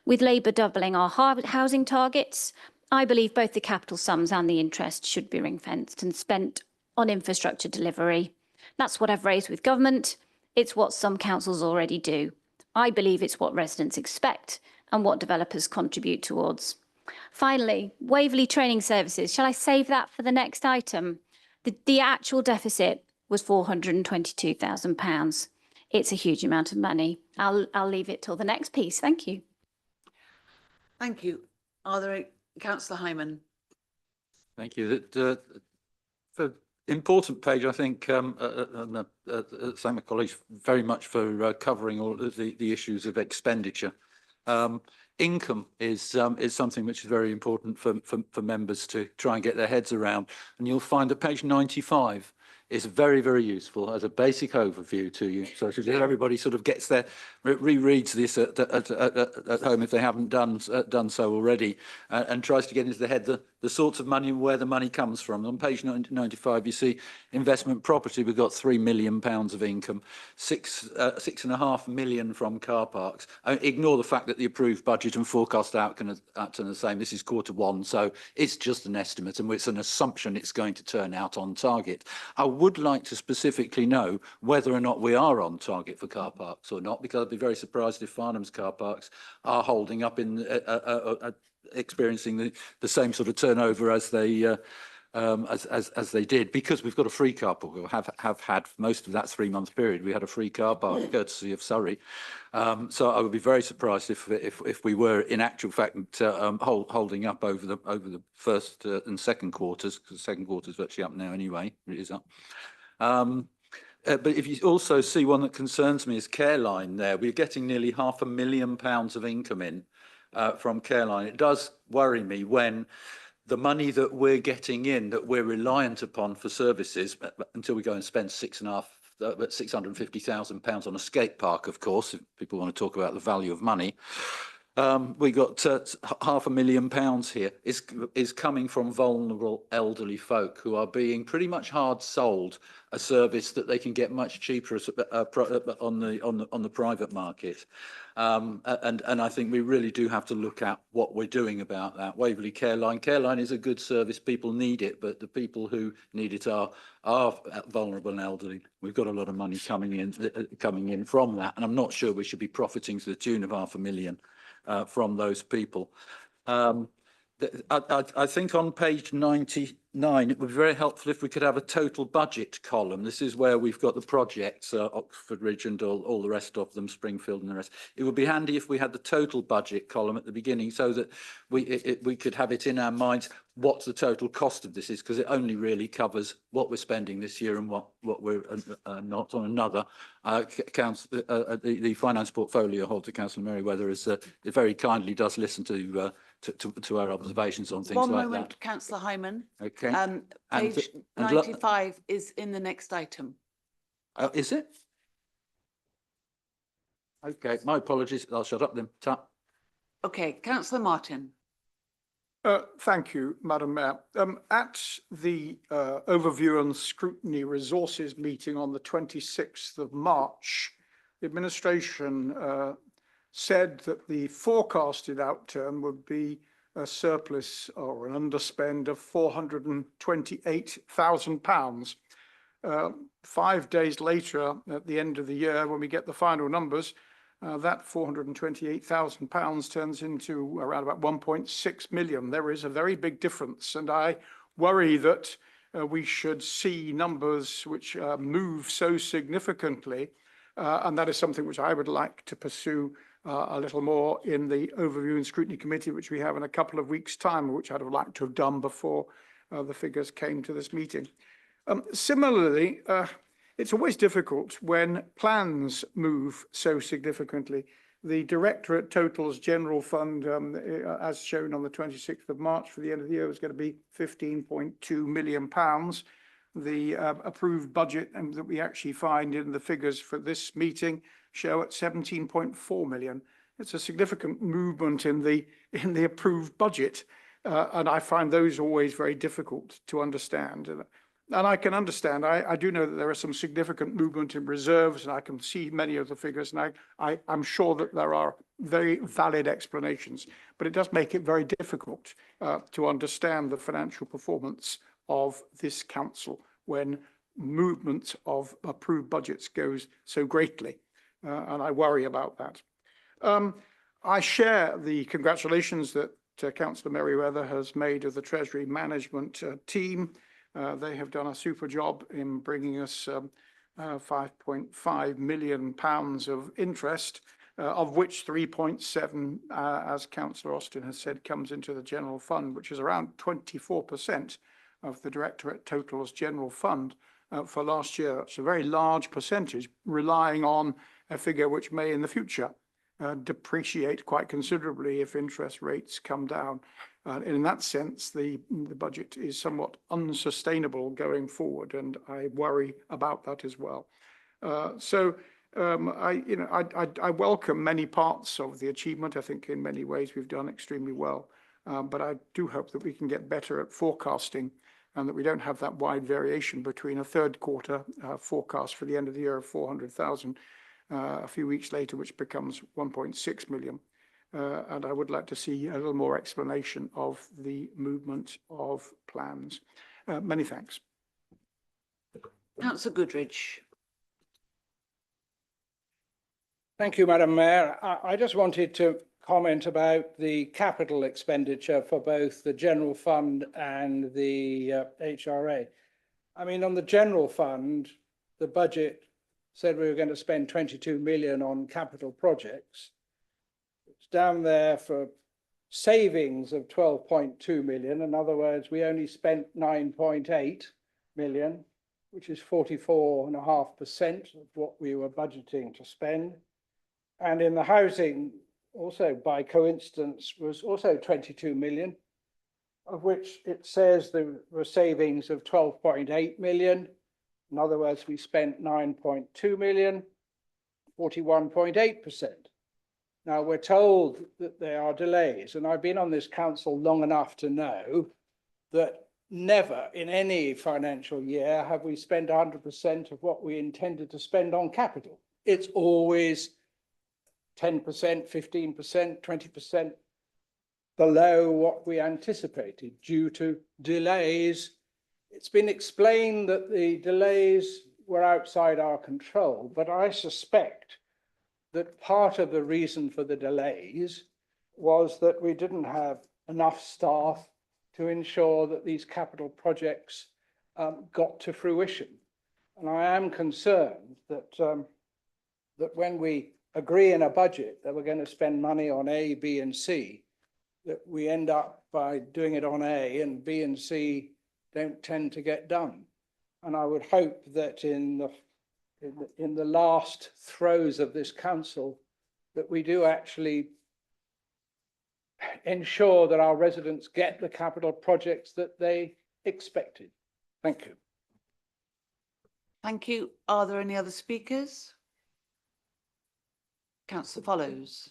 With Labour doubling our housing targets, I believe both the capital sums and the interest should be ring-fenced and spent on infrastructure delivery. That's what I've raised with government. It's what some councils already do. I believe it's what residents expect and what developers contribute towards. Finally, Waverley Training Services. Shall I save that for the next item? The actual deficit was £422,000. It's a huge amount of money. I'll leave it till the next piece. Thank you.
Thank you. Are there Councillor Hyman?
Thank you. For important page, I think, thank my colleagues very much for covering all of the issues of expenditure. Income is something which is very important for members to try and get their heads around. And you'll find that page 95 is very, very useful as a basic overview to you. So that everybody sort of gets their, rereads this at home if they haven't done so already, and tries to get into the head the sorts of money and where the money comes from. On page 95, you see investment property, we've got £3 million of income, 6.5 million from car parks. Ignore the fact that the approved budget and forecast outcome are the same. This is Q1, so it's just an estimate and it's an assumption it's going to turn out on target. I would like to specifically know whether or not we are on target for car parks or not, because I'd be very surprised if Farnham's car parks are holding up in experiencing the same sort of turnover as they as they did, because we've got a free car park. We have had for most of that 3-month period. We had a free car park courtesy of Surrey. So I would be very surprised if we were in actual fact holding up over the first and second quarters, because the second quarter is virtually up now anyway. It is up. But if you also see one that concerns me is Careline there. We're getting nearly £500,000 of income in from Careline. It does worry me when the money that we're getting in, that we're reliant upon for services, until we go and spend £650,000 on a skate park, of course, if people want to talk about the value of money. We got £500,000 here is coming from vulnerable elderly folk who are being pretty much hard sold a service that they can get much cheaper on the private market. And I think we really do have to look at what we're doing about that. Waverley Careline. Careline is a good service. People need it, but the people who need it are vulnerable and elderly. We've got a lot of money coming in from that, and I'm not sure we should be profiting to the tune of £500,000 from those people. I think on page 99, it would be very helpful if we could have a total budget column. This is where we've got the projects, Oxford Ridge and all the rest of them, Springfield and the rest. It would be handy if we had the total budget column at the beginning so that we could have it in our minds what the total cost of this is, because it only really covers what we're spending this year and what we're not on another. The finance portfolio holder, Councillor Merryweather, is very kindly does listen to our observations on things
One
like
moment,
that.
Councillor Hyman.
Okay.
Page 95 is in the next item.
Is it? Okay, my apologies. I'll shut up then.
Okay, Councillor Martin.
Thank you, Madam Mayor. At the overview and scrutiny resources meeting on the 26th of March, the administration said that the forecasted outturn would be a surplus or an underspend of £428,000. 5 days later, at the end of the year, when we get the final numbers, that £428,000 turns into around about 1.6 million. There is a very big difference, and I worry that we should see numbers which move so significantly, and that is something which I would like to pursue a little more in the Overview and Scrutiny Committee, which we have in a couple of weeks' time, which I'd have liked to have done before the figures came to this meeting. Similarly, it's always difficult when plans move so significantly. The Directorate Totals General Fund, as shown on the 26th of March for the end of the year, was going to be £15.2 million. The approved budget and that we actually find in the figures for this meeting show at 17.4 million. It's a significant movement in the approved budget, and I find those always very difficult to understand. And I can understand, I do know that there are some significant movement in reserves, and I can see many of the figures, and I'm sure that there are very valid explanations, but it does make it very difficult to understand the financial performance of this council when movement of approved budgets goes so greatly, and I worry about that. I share the congratulations that Councillor Merryweather has made of the Treasury Management team. They have done a super job in bringing us £5.5 million of interest, of which 3.7, as Councillor Austin has said, comes into the general fund, which is around 24% of the Directorate Totals General Fund for last year. It's a very large percentage, relying on a figure which may in the future depreciate quite considerably if interest rates come down. In that sense, the budget is somewhat unsustainable going forward, and I worry about that as well. I welcome many parts of the achievement. I think in many ways we've done extremely well, but I do hope that we can get better at forecasting and that we don't have that wide variation between a third quarter forecast for the end of the year of 400,000 a few weeks later, which becomes 1.6 million. And I would like to see a little more explanation of the movement of plans. Many thanks.
Councillor Goodridge.
Thank you, Madam Mayor. I just wanted to comment about the capital expenditure for both the General Fund and the HRA. I mean, on the General Fund, the budget said we were going to spend 22 million on capital projects. It's down there for savings of 12.2 million. In other words, we only spent 9.8 million, which is 44.5% of what we were budgeting to spend. And in the housing, also by coincidence, was also 22 million. of which it says there were savings of 12.8 million. In other words, we spent 9.2 million, 41.8%. Now, we're told that there are delays, and I've been on this council long enough to know that never in any financial year have we spent 100% of what we intended to spend on capital. It's always 10%, 15%, 20% below what we anticipated due to delays. It's been explained that the delays were outside our control, but I suspect that part of the reason for the delays was that we didn't have enough staff to ensure that these capital projects got to fruition. And I am concerned that, that when we agree in a budget that we're going to spend money on A, B, and C, that we end up by doing it on A and B and C don't tend to get done. And I would hope that in the last throes of this council, that we do actually ensure that our residents get the capital projects that they expected. Thank you.
Thank you. Are there any other speakers? Councillor Follows.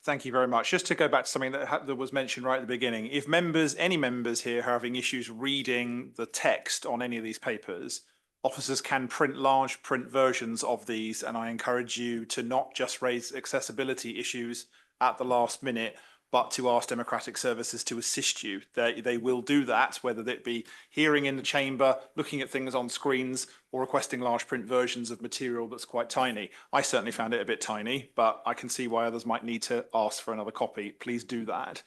Thank you very much. Just to go back to something that was mentioned right at the beginning, if members, any members here are having issues reading the text on any of these papers, officers can print large print versions of these, and I encourage you to not just raise accessibility issues at the last minute, but to ask Democratic Services to assist you. They will do that, whether it be hearing in the chamber, looking at things on screens, or requesting large print versions of material that's quite tiny. I certainly found it a bit tiny, but I can see why others might need to ask for another copy. Please do that.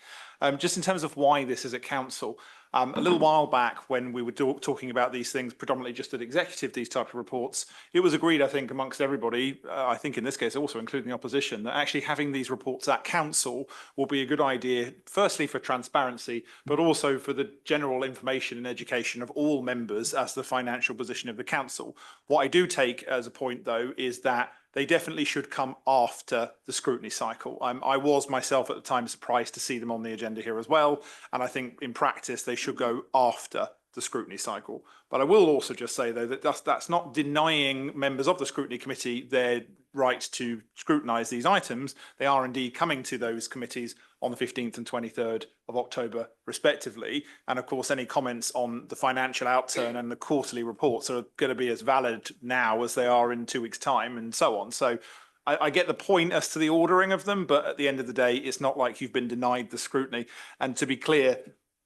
Just in terms of why this is at council, a little while back when we were talking about these things, predominantly just at executive, these type of reports, it was agreed, I think, amongst everybody, I think in this case also including the opposition, that actually having these reports at council will be a good idea, firstly for transparency, but also for the general information and education of all members as the financial position of the council. What I do take as a point, though, is that they definitely should come after the scrutiny cycle. I was myself at the time surprised to see them on the agenda here as well. And I think in practice, they should go after the scrutiny cycle. But I will also just say, though, that that's not denying members of the scrutiny committee their right to scrutinise these items. They are indeed coming to those committees on the 15th and 23rd of October, respectively. And of course, any comments on the financial outturn and the quarterly reports are going to be as valid now as they are in 2 weeks' time and so on. So I get the point as to the ordering of them, but at the end of the day, it's not like you've been denied the scrutiny. And to be clear,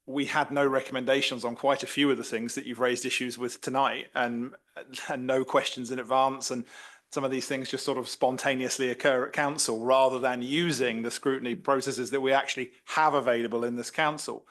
we had no recommendations on quite a few of the things that you've raised issues with tonight, and no questions in advance. And some of these things just sort of spontaneously occur at council rather than using the scrutiny processes that we actually have available in this council.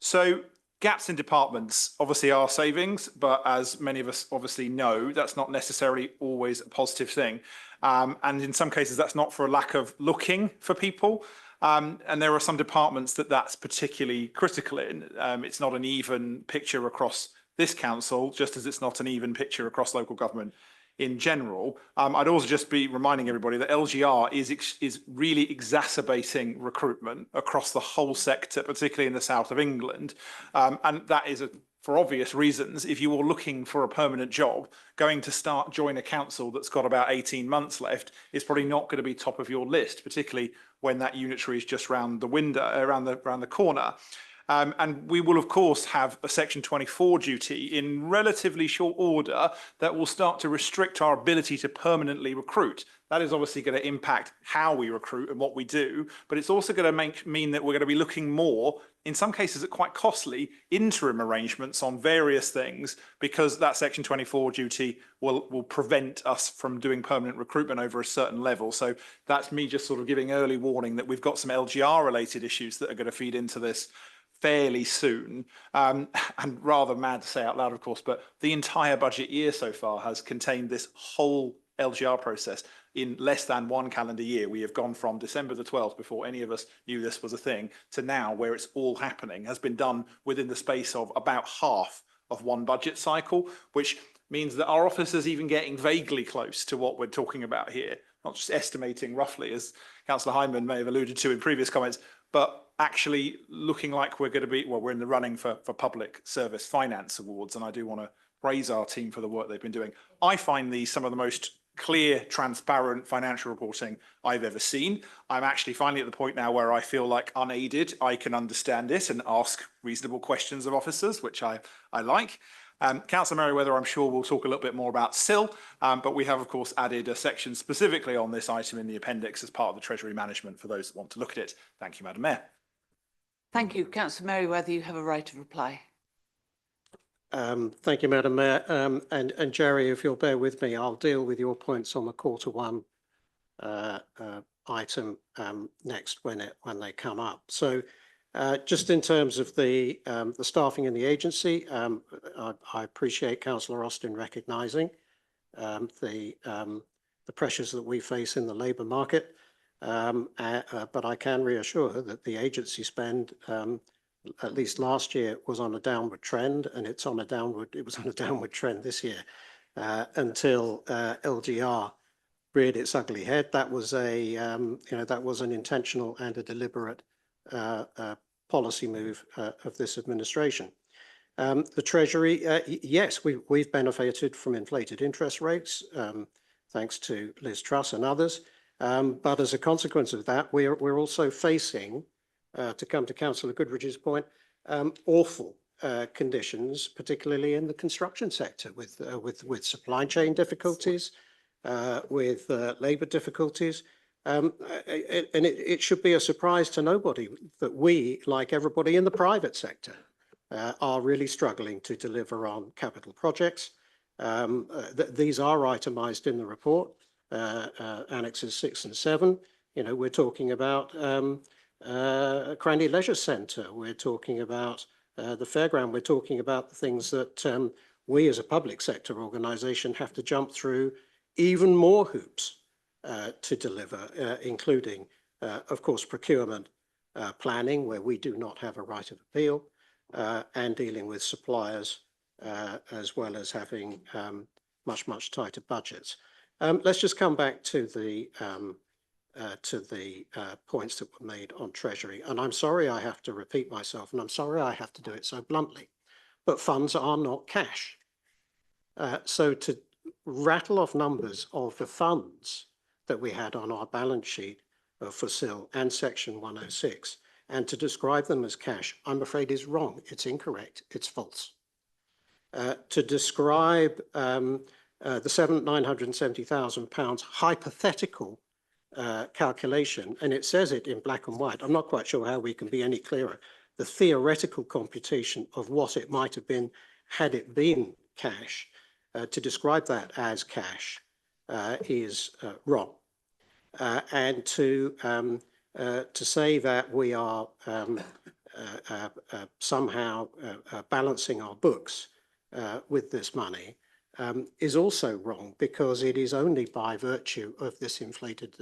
So gaps in departments obviously are savings, but as many of us obviously know, that's not necessarily always a positive thing. And in some cases, that's not for a lack of looking for people. And there are some departments that that's particularly critical in. It's not an even picture across this council, just as it's not an even picture across local government in general. I'd also just be reminding everybody that LGR is really exacerbating recruitment across the whole sector, particularly in the south of England. And that is for obvious reasons. If you are looking for a permanent job, going to join a council that's got about 18 months left is probably not going to be top of your list, particularly when that unitary is just round the window, around the corner. And we will, of course, have a Section 24 duty in relatively short order that will start to restrict our ability to permanently recruit. That is obviously going to impact how we recruit and what we do, but it's also going to mean that we're going to be looking more, in some cases at quite costly, interim arrangements on various things, because that Section 24 duty will prevent us from doing permanent recruitment over a certain level. So that's me just sort of giving early warning that we've got some LGR related issues that are going to feed into this fairly soon, and rather mad to say out loud, of course, but the entire budget year so far has contained this whole LGR process in less than 1 calendar year. We have gone from December the 12th, before any of us knew this was a thing, to now where it's all happening, has been done within the space of about half of 1 budget cycle, which means that our officers even getting vaguely close to what we're talking about here, not just estimating roughly, as Councillor Hyman may have alluded to in previous comments, but actually looking like we're going to be, well, we're in the running for Public Service Finance Awards, and I do want to praise our team for the work they've been doing. I find these some of the most clear, transparent financial reporting I've ever seen. I'm actually finally at the point now where I feel like unaided, I can understand it and ask reasonable questions of officers, which I like. Councillor Merriweather, I'm sure we'll talk a little bit more about SIL, but we have, of course, added a section specifically on this item in the appendix as part of the Treasury Management for those that want to look at it. Thank you, Madam Mayor.
Thank you. Councillor Merriweather, you have a right of reply.
Thank you, Madam Mayor. And Jerry, if you'll bear with me, I'll deal with your points on the Q1 item next when they come up. So just in terms of the staffing in the agency, I appreciate Councillor Austin recognising the pressures that we face in the labour market, but I can reassure her that the agency spend, at least last year, was on a downward trend, and it was on a downward trend this year until LGR reared its ugly head. That was that was an intentional and a deliberate policy move of this administration. The Treasury, yes, we've benefited from inflated interest rates, thanks to Liz Truss and others. But as a consequence of that, we're also facing, to come to Councillor Goodridge's point, awful conditions, particularly in the construction sector, with supply chain difficulties, with labour difficulties. And it should be a surprise to nobody that we, like everybody in the private sector, are really struggling to deliver on capital projects. These are itemised in the report, annexes 6 and 7. You know, we're talking about Cranley Leisure Centre, we're talking about the fairground, we're talking about the things that we as a public sector organisation have to jump through even more hoops to deliver, including, of course, procurement planning, where we do not have a right of appeal, and dealing with suppliers, as well as having much tighter budgets. Let's just come back to the points that were made on Treasury. And I'm sorry I have to repeat myself, and I'm sorry I have to do it so bluntly, but funds are not cash. So to rattle off numbers of the funds that we had on our balance sheet for SIL and Section 106, and to describe them as cash, I'm afraid is wrong. It's incorrect. It's false. To describe the £970,000 hypothetical calculation, and it says it in black and white. I'm not quite sure how we can be any clearer. The theoretical computation of what it might have been had it been cash, to describe that as cash is wrong. And to say that we are somehow balancing our books with this money is also wrong, because it is only by virtue of this inflated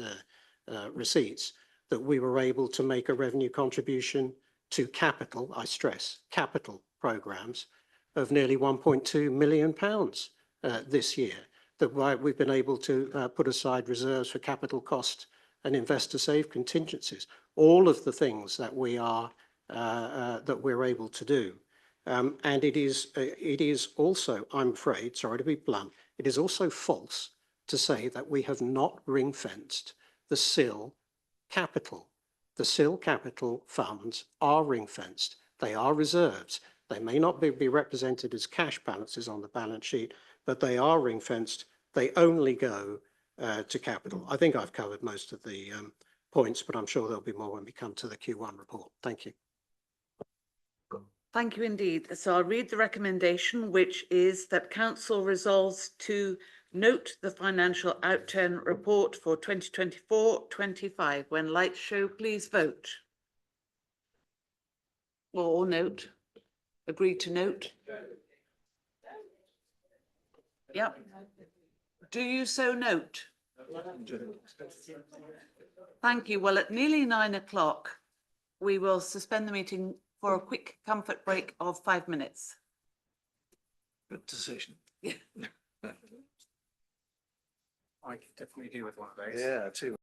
receipts that we were able to make a revenue contribution to capital, I stress, capital programmes of nearly £1.2 million this year, that we've been able to put aside reserves for capital cost and investor save contingencies, all of the things that we are that we're able to do. And it is also, I'm afraid, sorry to be blunt, it is also false to say that we have not ring-fenced the SIL capital. The SIL capital funds are ring-fenced. They are reserves. They may not be represented as cash balances on the balance sheet, but they are ring-fenced. They only go to capital. I think I've covered most of the points, but I'm sure there'll be more when we come to the Q1 report. Thank you.
Thank you indeed. So I'll read the recommendation, which is that Council resolves to note the financial outturn report for 2024-25. When lights show, please vote. Or note. Agree to note. Yep. Do you so note? Thank you. Well, at nearly 9 o'clock, we will suspend the meeting for a quick comfort break of 5 minutes.
Good decision.
Yeah.
I could definitely do with one of those.
Yeah, too.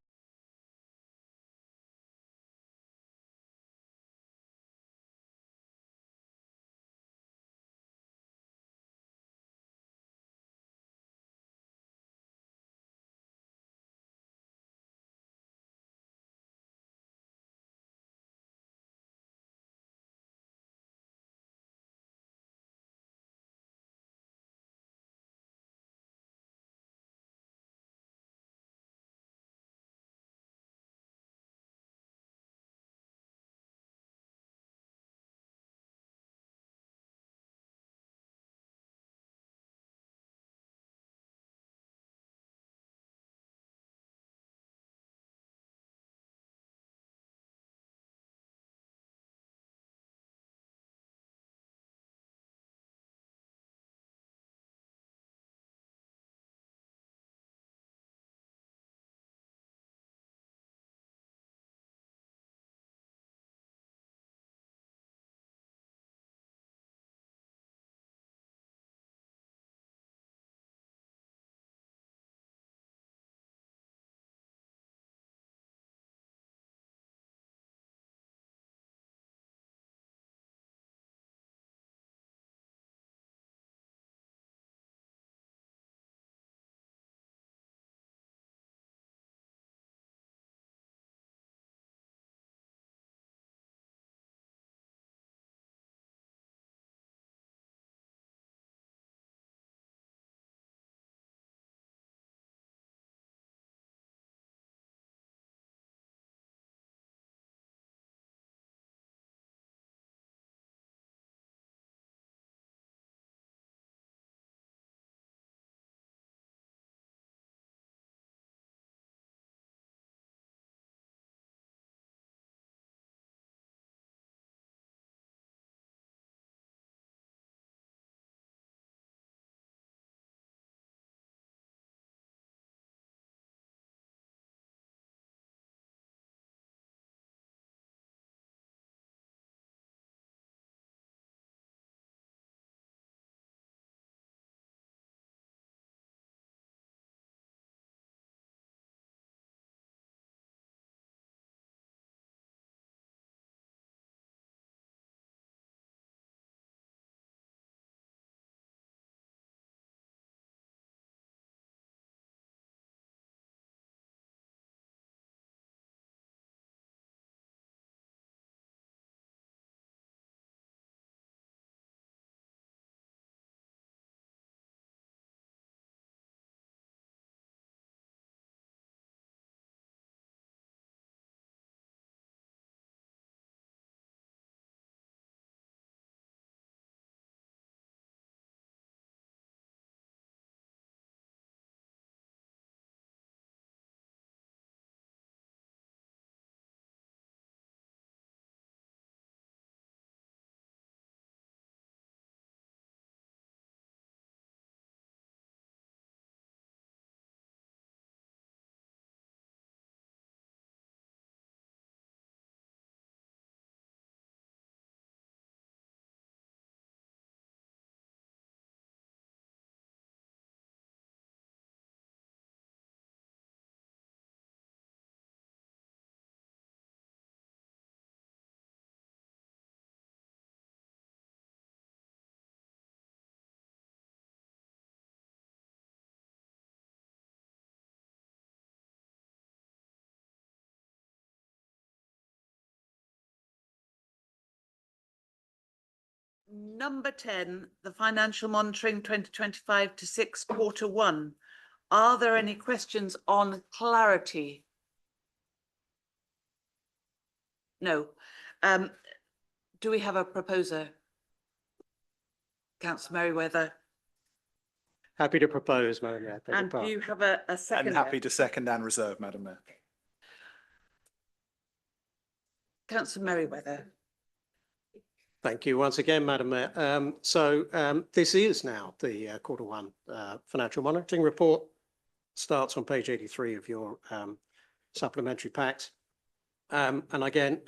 Number 10, the financial monitoring 2025 to 6 quarter 1. Are there any questions on clarity? No. Do we have a proposer? Councillor Merriweather.
Happy to propose, Madam Mayor. Beg your
And do
pardon.
you have a second?
I'm happy to second and reserve, Madam Mayor.
Councillor Merriweather.
Thank you once again, Madam Mayor. This is now the quarter 1 financial monitoring report. Starts on page 83 of your supplementary packs. And again,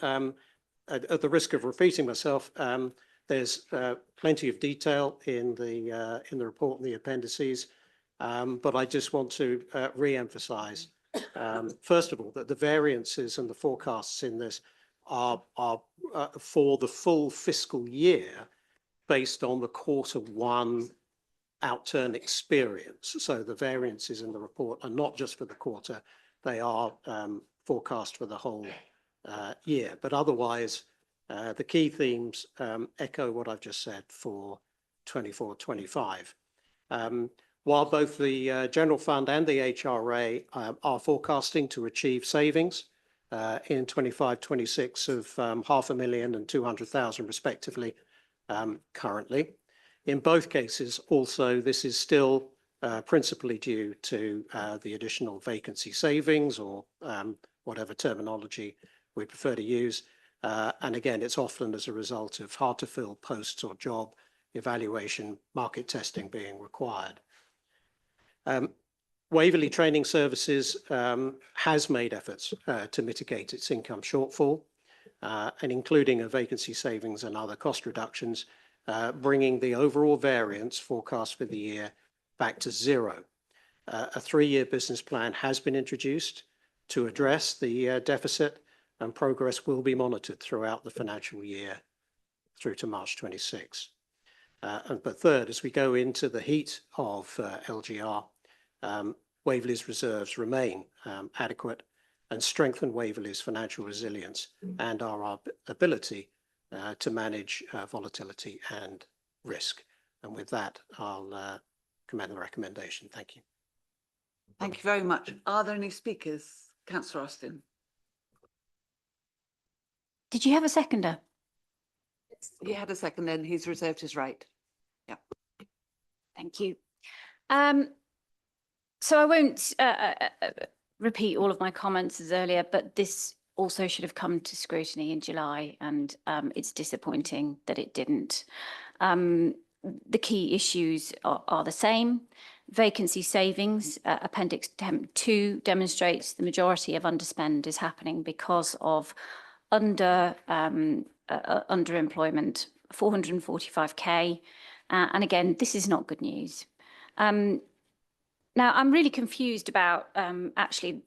at the risk of repeating myself, there's plenty of detail in the report and the appendices, but I just want to re-emphasize, first of all, that the variances and the forecasts in this are for the full fiscal year based on the quarter 1 outturn experience. So the variances in the report are not just for the quarter, they are forecast for the whole year. But otherwise, the key themes echo what I've just said for 24-25. While both the General Fund and the HRA are forecasting to achieve savings in 25-26 of £500,000 and 200,000 respectively currently. In both cases, also, this is still principally due to the additional vacancy savings or whatever terminology we prefer to use. And again, it's often as a result of hard to fill posts or job evaluation, market testing being required. Waverley Training Services has made efforts to mitigate its income shortfall, and including a vacancy savings and other cost reductions, bringing the overall variance forecast for the year back to 0. A 3-year business plan has been introduced to address the deficit, and progress will be monitored throughout the financial year through to March 26. But third, as we go into the heat of LGR, Waverley's reserves remain adequate and strengthen Waverley's financial resilience and our ability to manage volatility and risk. And with that, I'll commend the recommendation. Thank you.
Thank you very much. Are there any speakers? Councillor Austin.
Did you have a seconder?
He had a second and he's reserved his right. Yeah.
Thank you. So I won't repeat all of my comments as earlier, but this also should have come to scrutiny in July, and it's disappointing that it didn't. The key issues are the same. Vacancy savings, Appendix 2 demonstrates the majority of underspend is happening because of underemployment, 445k. And again, this is not good news. Now, I'm really confused about actually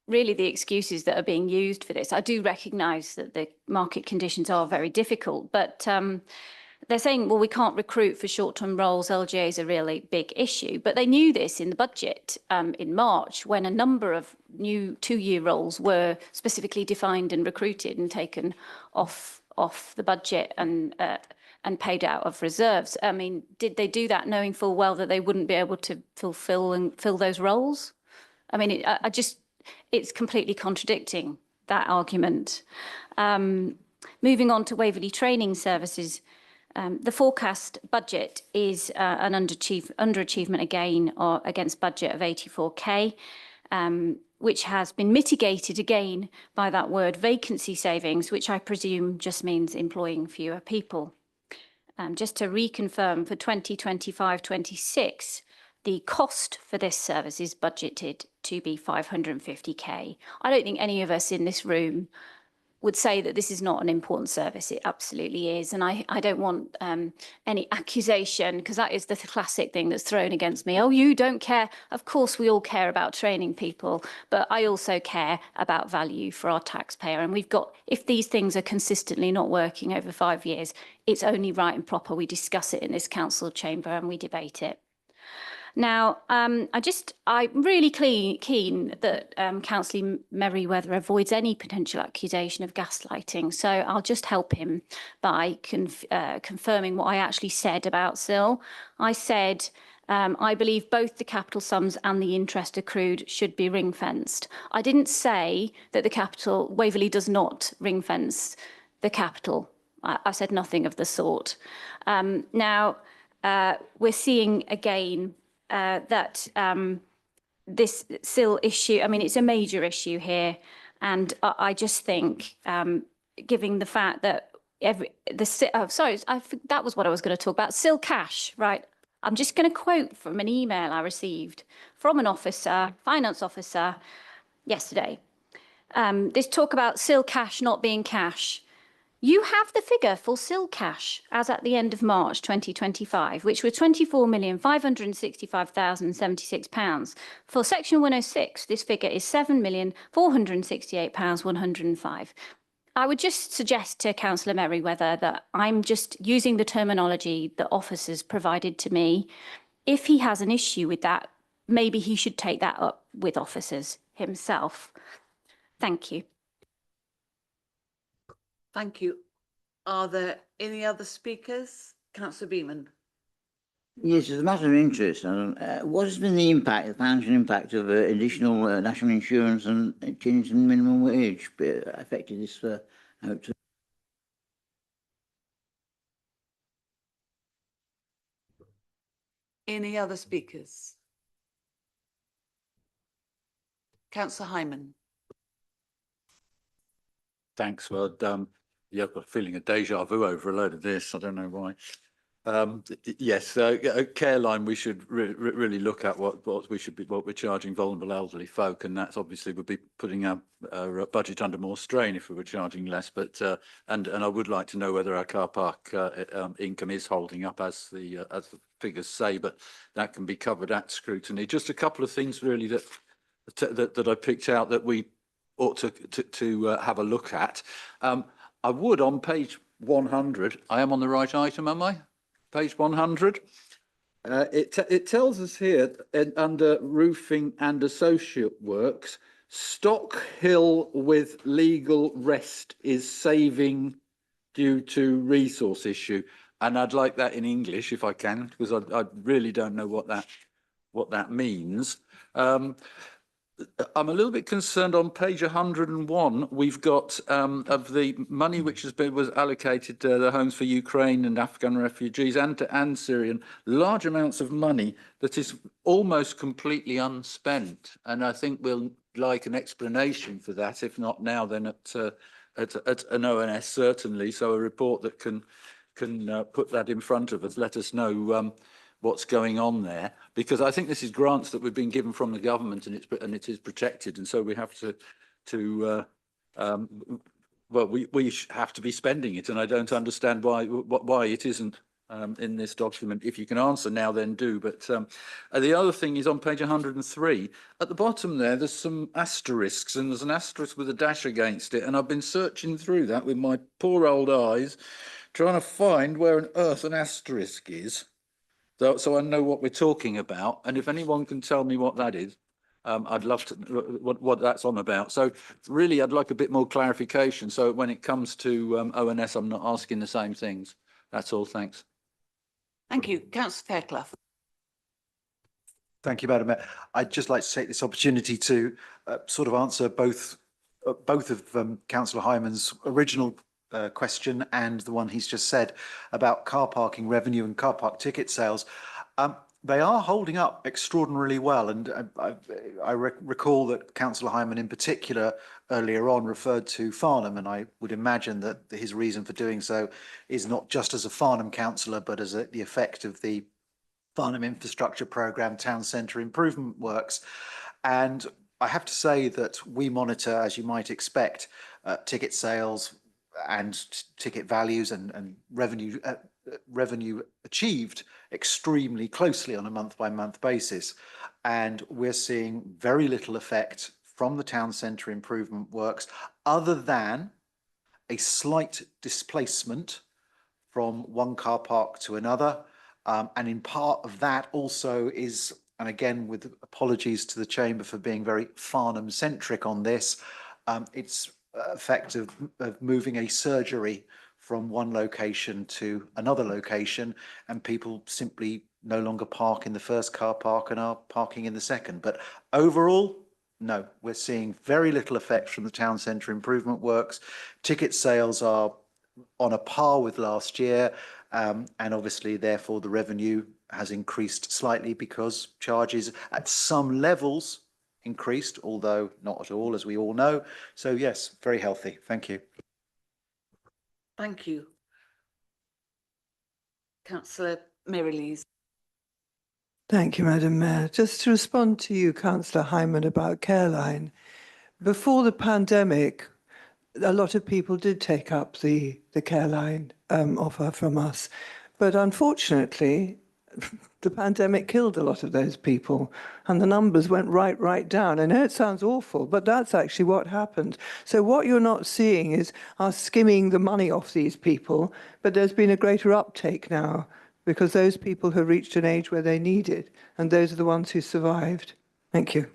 really the excuses that are being used for this. I do recognise that the market conditions are very difficult, but they're saying, well, we can't recruit for short-term roles. LGA is a really big issue. But they knew this in the budget in March when a number of new 2-year roles were specifically defined and recruited and taken off the budget and paid out of reserves. I mean, did they do that knowing full well that they wouldn't be able to fill those roles? I mean, it's completely contradicting that argument. Moving on to Waverley Training Services, the forecast budget is an underachievement again or against budget of 84k, which has been mitigated again by that word vacancy savings, which I presume just means employing fewer people. Just to reconfirm, for 2025-26, the cost for this service is budgeted to be 550k. I don't think any of us in this room would say that this is not an important service. It absolutely is. And I don't want any accusation, because that is the classic thing that's thrown against me. Oh, you don't care. Of course, we all care about training people, but I also care about value for our taxpayer. And we've got, if these things are consistently not working over 5 years, it's only right and proper we discuss it in this council chamber and we debate it. Now, I'm really keen that Councillor Merriweather avoids any potential accusation of gaslighting. So I'll just help him by confirming what I actually said about SIL. I said, I believe both the capital sums and the interest accrued should be ring fenced. I didn't say that the capital, Waverley does not ring fence the capital. I said nothing of the sort. Now, we're seeing again that this SIL issue, I mean, it's a major issue here. And I just think, given the fact that that was what I was going to talk about, SIL cash, right? I'm just going to quote from an email I received from an officer, finance officer, yesterday. This talk about SIL cash not being cash. You have the figure for SIL cash as at the end of March 2025, which was £24,565,076. For Section 106, this figure is £7,468,105. I would just suggest to Councillor Merriweather that I'm just using the terminology that officers provided to me. If he has an issue with that, maybe he should take that up with officers himself. Thank you.
Thank you. Are there any other speakers? Councillor Beeman.
Yes, as a matter of interest, what has been the impact, the financial impact of additional national insurance and changes in minimum wage affected this out to?
Any other speakers? Councillor Hyman.
Thanks. Well, yeah, I've got a feeling of deja vu over a load of this. I don't know why. Yes, Careline, we should really look at what we're charging vulnerable elderly folk, and that's obviously would be putting our budget under more strain if we were charging less. But and I would like to know whether our car park income is holding up as the figures say, but that can be covered at scrutiny. Just a couple of things really that I picked out that we ought to have a look at. I would on page 100. I am on the right item, am I? Page 100. It tells us here under roofing and associate works, Stockhill with legal rest is saving due to resource issue, and I'd like that in English if I can, because I really don't know what that means. I'm a little bit concerned on page 101. We've got of the money which was allocated to the Homes for Ukraine and Afghan refugees and Syrian, large amounts of money that is almost completely unspent. And I think we'll like an explanation for that, if not now, then at an ONS certainly. So a report that can put that in front of us, let us know what's going on there, because I think this is grants that we've been given from the government, and it is protected, and so we have to well, we have to be spending it, and I don't understand why it isn't in this document. If you can answer now, then do. But the other thing is on page 103 at the bottom there's some asterisks, and there's an asterisk with a dash against it, and I've been searching through that with my poor old eyes, trying to find where on earth an asterisk is. So I know what we're talking about, and if anyone can tell me what that is, I'd love to what that's on about. So really, I'd like a bit more clarification. So when it comes to ONS, I'm not asking the same things. That's all. Thanks.
Thank you, Councillor Fairclough.
Thank you, Madam Mayor. I'd just like to take this opportunity to sort of answer both of Councillor Hyman's original question and the one he's just said about car parking revenue and car park ticket sales. They are holding up extraordinarily well, and I recall that Councillor Hyman in particular earlier on referred to Farnham, and I would imagine that his reason for doing so is not just as a Farnham councillor, but as the effect of the Farnham Infrastructure Programme Town Centre Improvement Works. And I have to say that we monitor, as you might expect, ticket sales and ticket values and revenue achieved extremely closely on a month-by-month basis. And we're seeing very little effect from the town centre improvement works, other than a slight displacement from one car park to another, And in part of that also is, and again, with apologies to the Chamber for being very Farnham-centric on this, it's effect of moving a surgery from one location to another location, and people simply no longer park in the first car park and are parking in the second. But overall, no, we're seeing very little effect from the town centre improvement works. Ticket sales are on a par with last year, and obviously therefore the revenue has increased slightly because charges at some levels increased, although not at all, as we all know. So yes, very healthy. Thank you.
Thank you. Councillor Mary-Louise.
Thank you, Madam Mayor. Just to respond to you, Councillor Hyman, about Careline. Before the pandemic, a lot of people did take up the Careline offer from us. But unfortunately, the pandemic killed a lot of those people and the numbers went right down. I know it sounds awful, but that's actually what happened. So what you're not seeing is us skimming the money off these people, but there's been a greater uptake now because those people have reached an age where they need it, and those are the ones who survived. Thank you.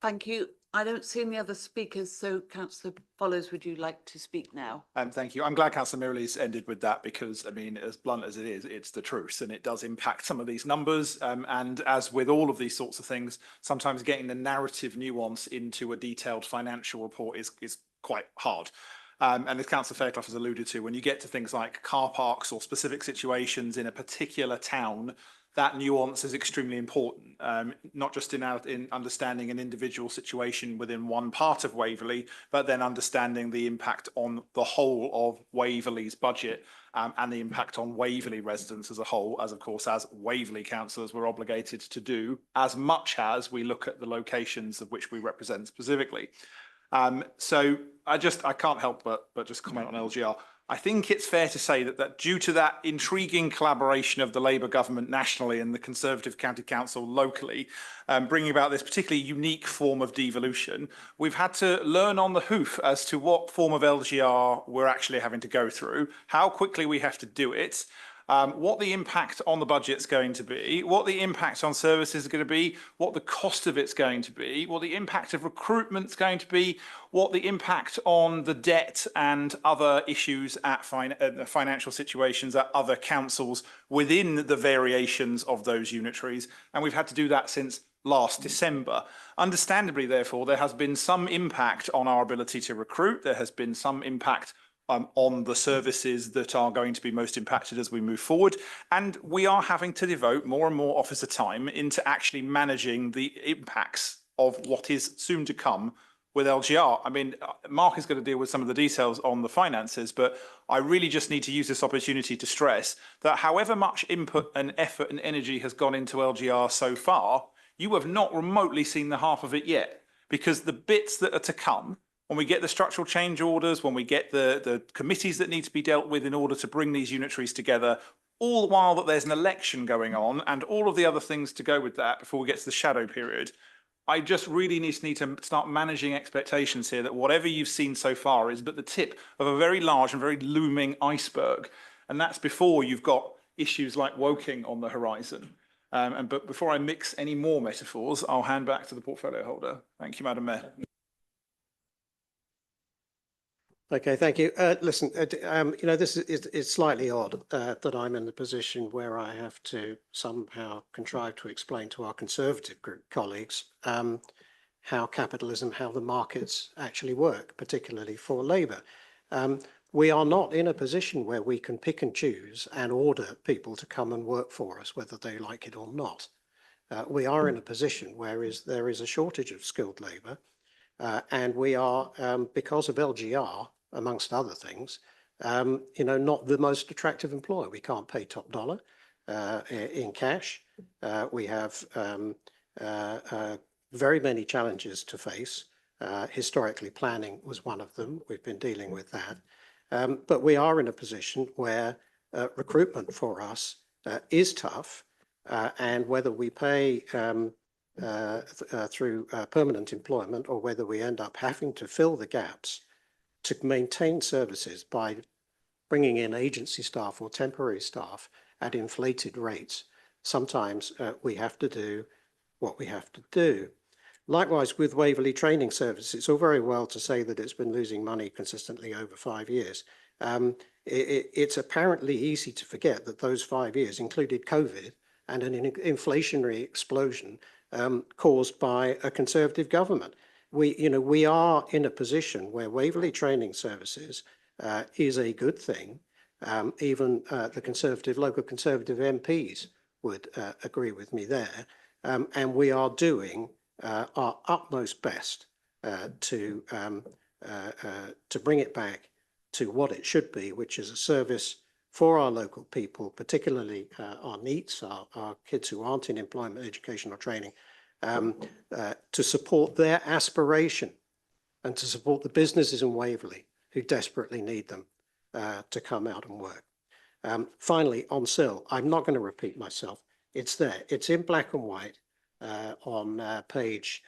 Thank you. I don't see any other speakers, so Councillor Follows, would you like to speak now?
Thank you. I'm glad Councillor Mary-Louise ended with that because, I mean, as blunt as it is, it's the truth and it does impact some of these numbers. And as with all of these sorts of things, sometimes getting the narrative nuance into a detailed financial report is quite hard. And as Councillor Fairclough has alluded to, when you get to things like car parks or specific situations in a particular town, that nuance is extremely important, not just in understanding an individual situation within one part of Waverley, but then understanding the impact on the whole of Waverley's budget and the impact on Waverley residents as a whole, as of course, as Waverley councillors we're obligated to do, as much as we look at the locations of which we represent specifically. So I can't help but just comment on LGR. I think it's fair to say that due to that intriguing collaboration of the Labour government nationally and the Conservative County Council locally, bringing about this particularly unique form of devolution, we've had to learn on the hoof as to what form of LGR we're actually having to go through, how quickly we have to do it, what the impact on the budget's going to be, what the impact on services is going to be, what the cost of it's going to be, what the impact of recruitment's going to be, what the impact on the debt and other issues at financial situations at other councils within the variations of those unitaries. And we've had to do that since last December. Understandably, therefore, there has been some impact on our ability to recruit. There has been some impact on the services that are going to be most impacted as we move forward. And we are having to devote more and more officer time into actually managing the impacts of what is soon to come with LGR. I mean, Mark is going to deal with some of the details on the finances, but I really just need to use this opportunity to stress that however much input and effort and energy has gone into LGR so far, you have not remotely seen the half of it yet, because the bits that are to come, when we get the structural change orders, when we get the committees that need to be dealt with in order to bring these unitaries together, all the while that there's an election going on and all of the other things to go with that before we get to the shadow period, I just really need to start managing expectations here that whatever you've seen so far is but the tip of a very large and very looming iceberg. And that's before you've got issues like Woking on the horizon. But before I mix any more metaphors, I'll hand back to the portfolio holder. Thank you, Madam Mayor.
Okay, thank you. Listen, you know, this is slightly odd that I'm in the position where I have to somehow contrive to explain to our Conservative group colleagues how capitalism, how the markets actually work, particularly for Labour. We are not in a position where we can pick and choose and order people to come and work for us, whether they like it or not. We are in a position where there is a shortage of skilled labour, and we are, because of LGR, amongst other things, you know, not the most attractive employer. We can't pay top dollar in cash. We have very many challenges to face. Historically, planning was one of them. We've been dealing with that. But we are in a position where recruitment for us is tough, and whether we pay through permanent employment or whether we end up having to fill the gaps to maintain services by bringing in agency staff or temporary staff at inflated rates. Sometimes we have to do what we have to do. Likewise, with Waverley Training Service, it's all very well to say that it's been losing money consistently over 5 years. It's apparently easy to forget that those 5 years included COVID and an inflationary explosion caused by a Conservative government. We are in a position where Waverley Training Services is a good thing. Even the local Conservative MPs would agree with me there. And we are doing our utmost best to bring it back to what it should be, which is a service for our local people, particularly our NEETs, our kids who aren't in employment, education or training, to support their aspiration and to support the businesses in Waverley who desperately need them to come out and work. Finally, on SIL, I'm not going to repeat myself. It's there. It's in black and white on page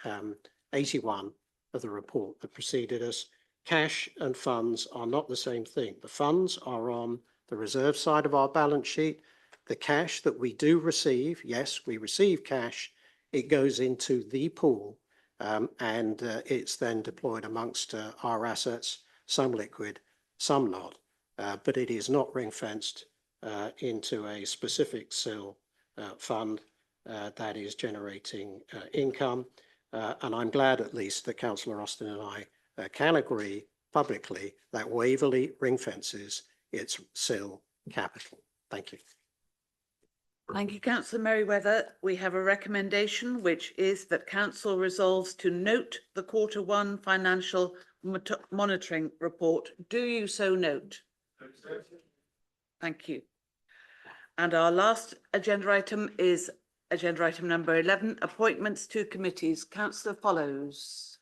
81 of the report that preceded us. Cash and funds are not the same thing. The funds are on the reserve side of our balance sheet. The cash that we do receive, yes, we receive cash, it goes into the pool and it's then deployed amongst our assets, some liquid, some not, but it is not ring-fenced into a specific SIL fund that is generating income. And I'm glad at least that Councillor Austin and I can agree publicly that Waverley ring-fences its SIL capital. Thank you.
Thank you, Councillor Merriweather. We have a recommendation, which is that Council resolves to note the Q1 financial monitoring report. Do you so note? Thank you. And our last agenda item is agenda item number 11, appointments to committees. Councillor Follows.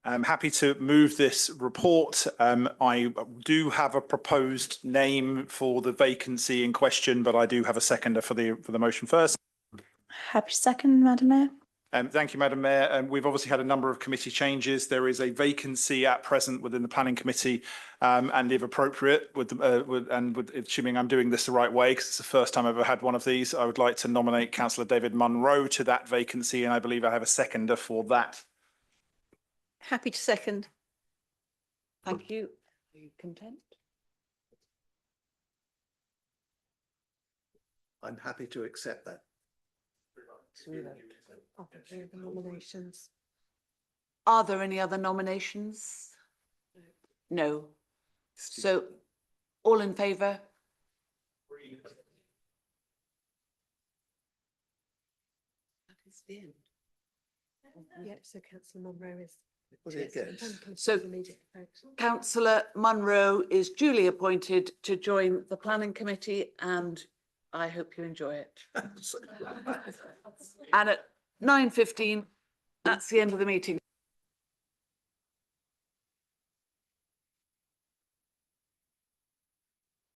I'm happy to move this report. I do have a proposed name for the vacancy in question, but I do have a seconder for the motion first.
Happy to second, Madam Mayor.
Thank you, Madam Mayor. We've obviously had a number of committee changes. There is a vacancy at present within the Planning Committee, and if appropriate, assuming I'm doing this the right way, because it's the first time I've ever had one of these, I would like to nominate Councillor David Munro to that vacancy, and I believe I have a seconder for that.
Happy to second.
Thank you. Are you content?
I'm happy to accept that.
Nominations.
Are there any other nominations? No. So all in favour? That is the end.
Yep, so Councillor Munro is.
So Councillor Munro is duly appointed to join the Planning Committee, and I hope you enjoy it. And at 9:15, that's the end of the meeting.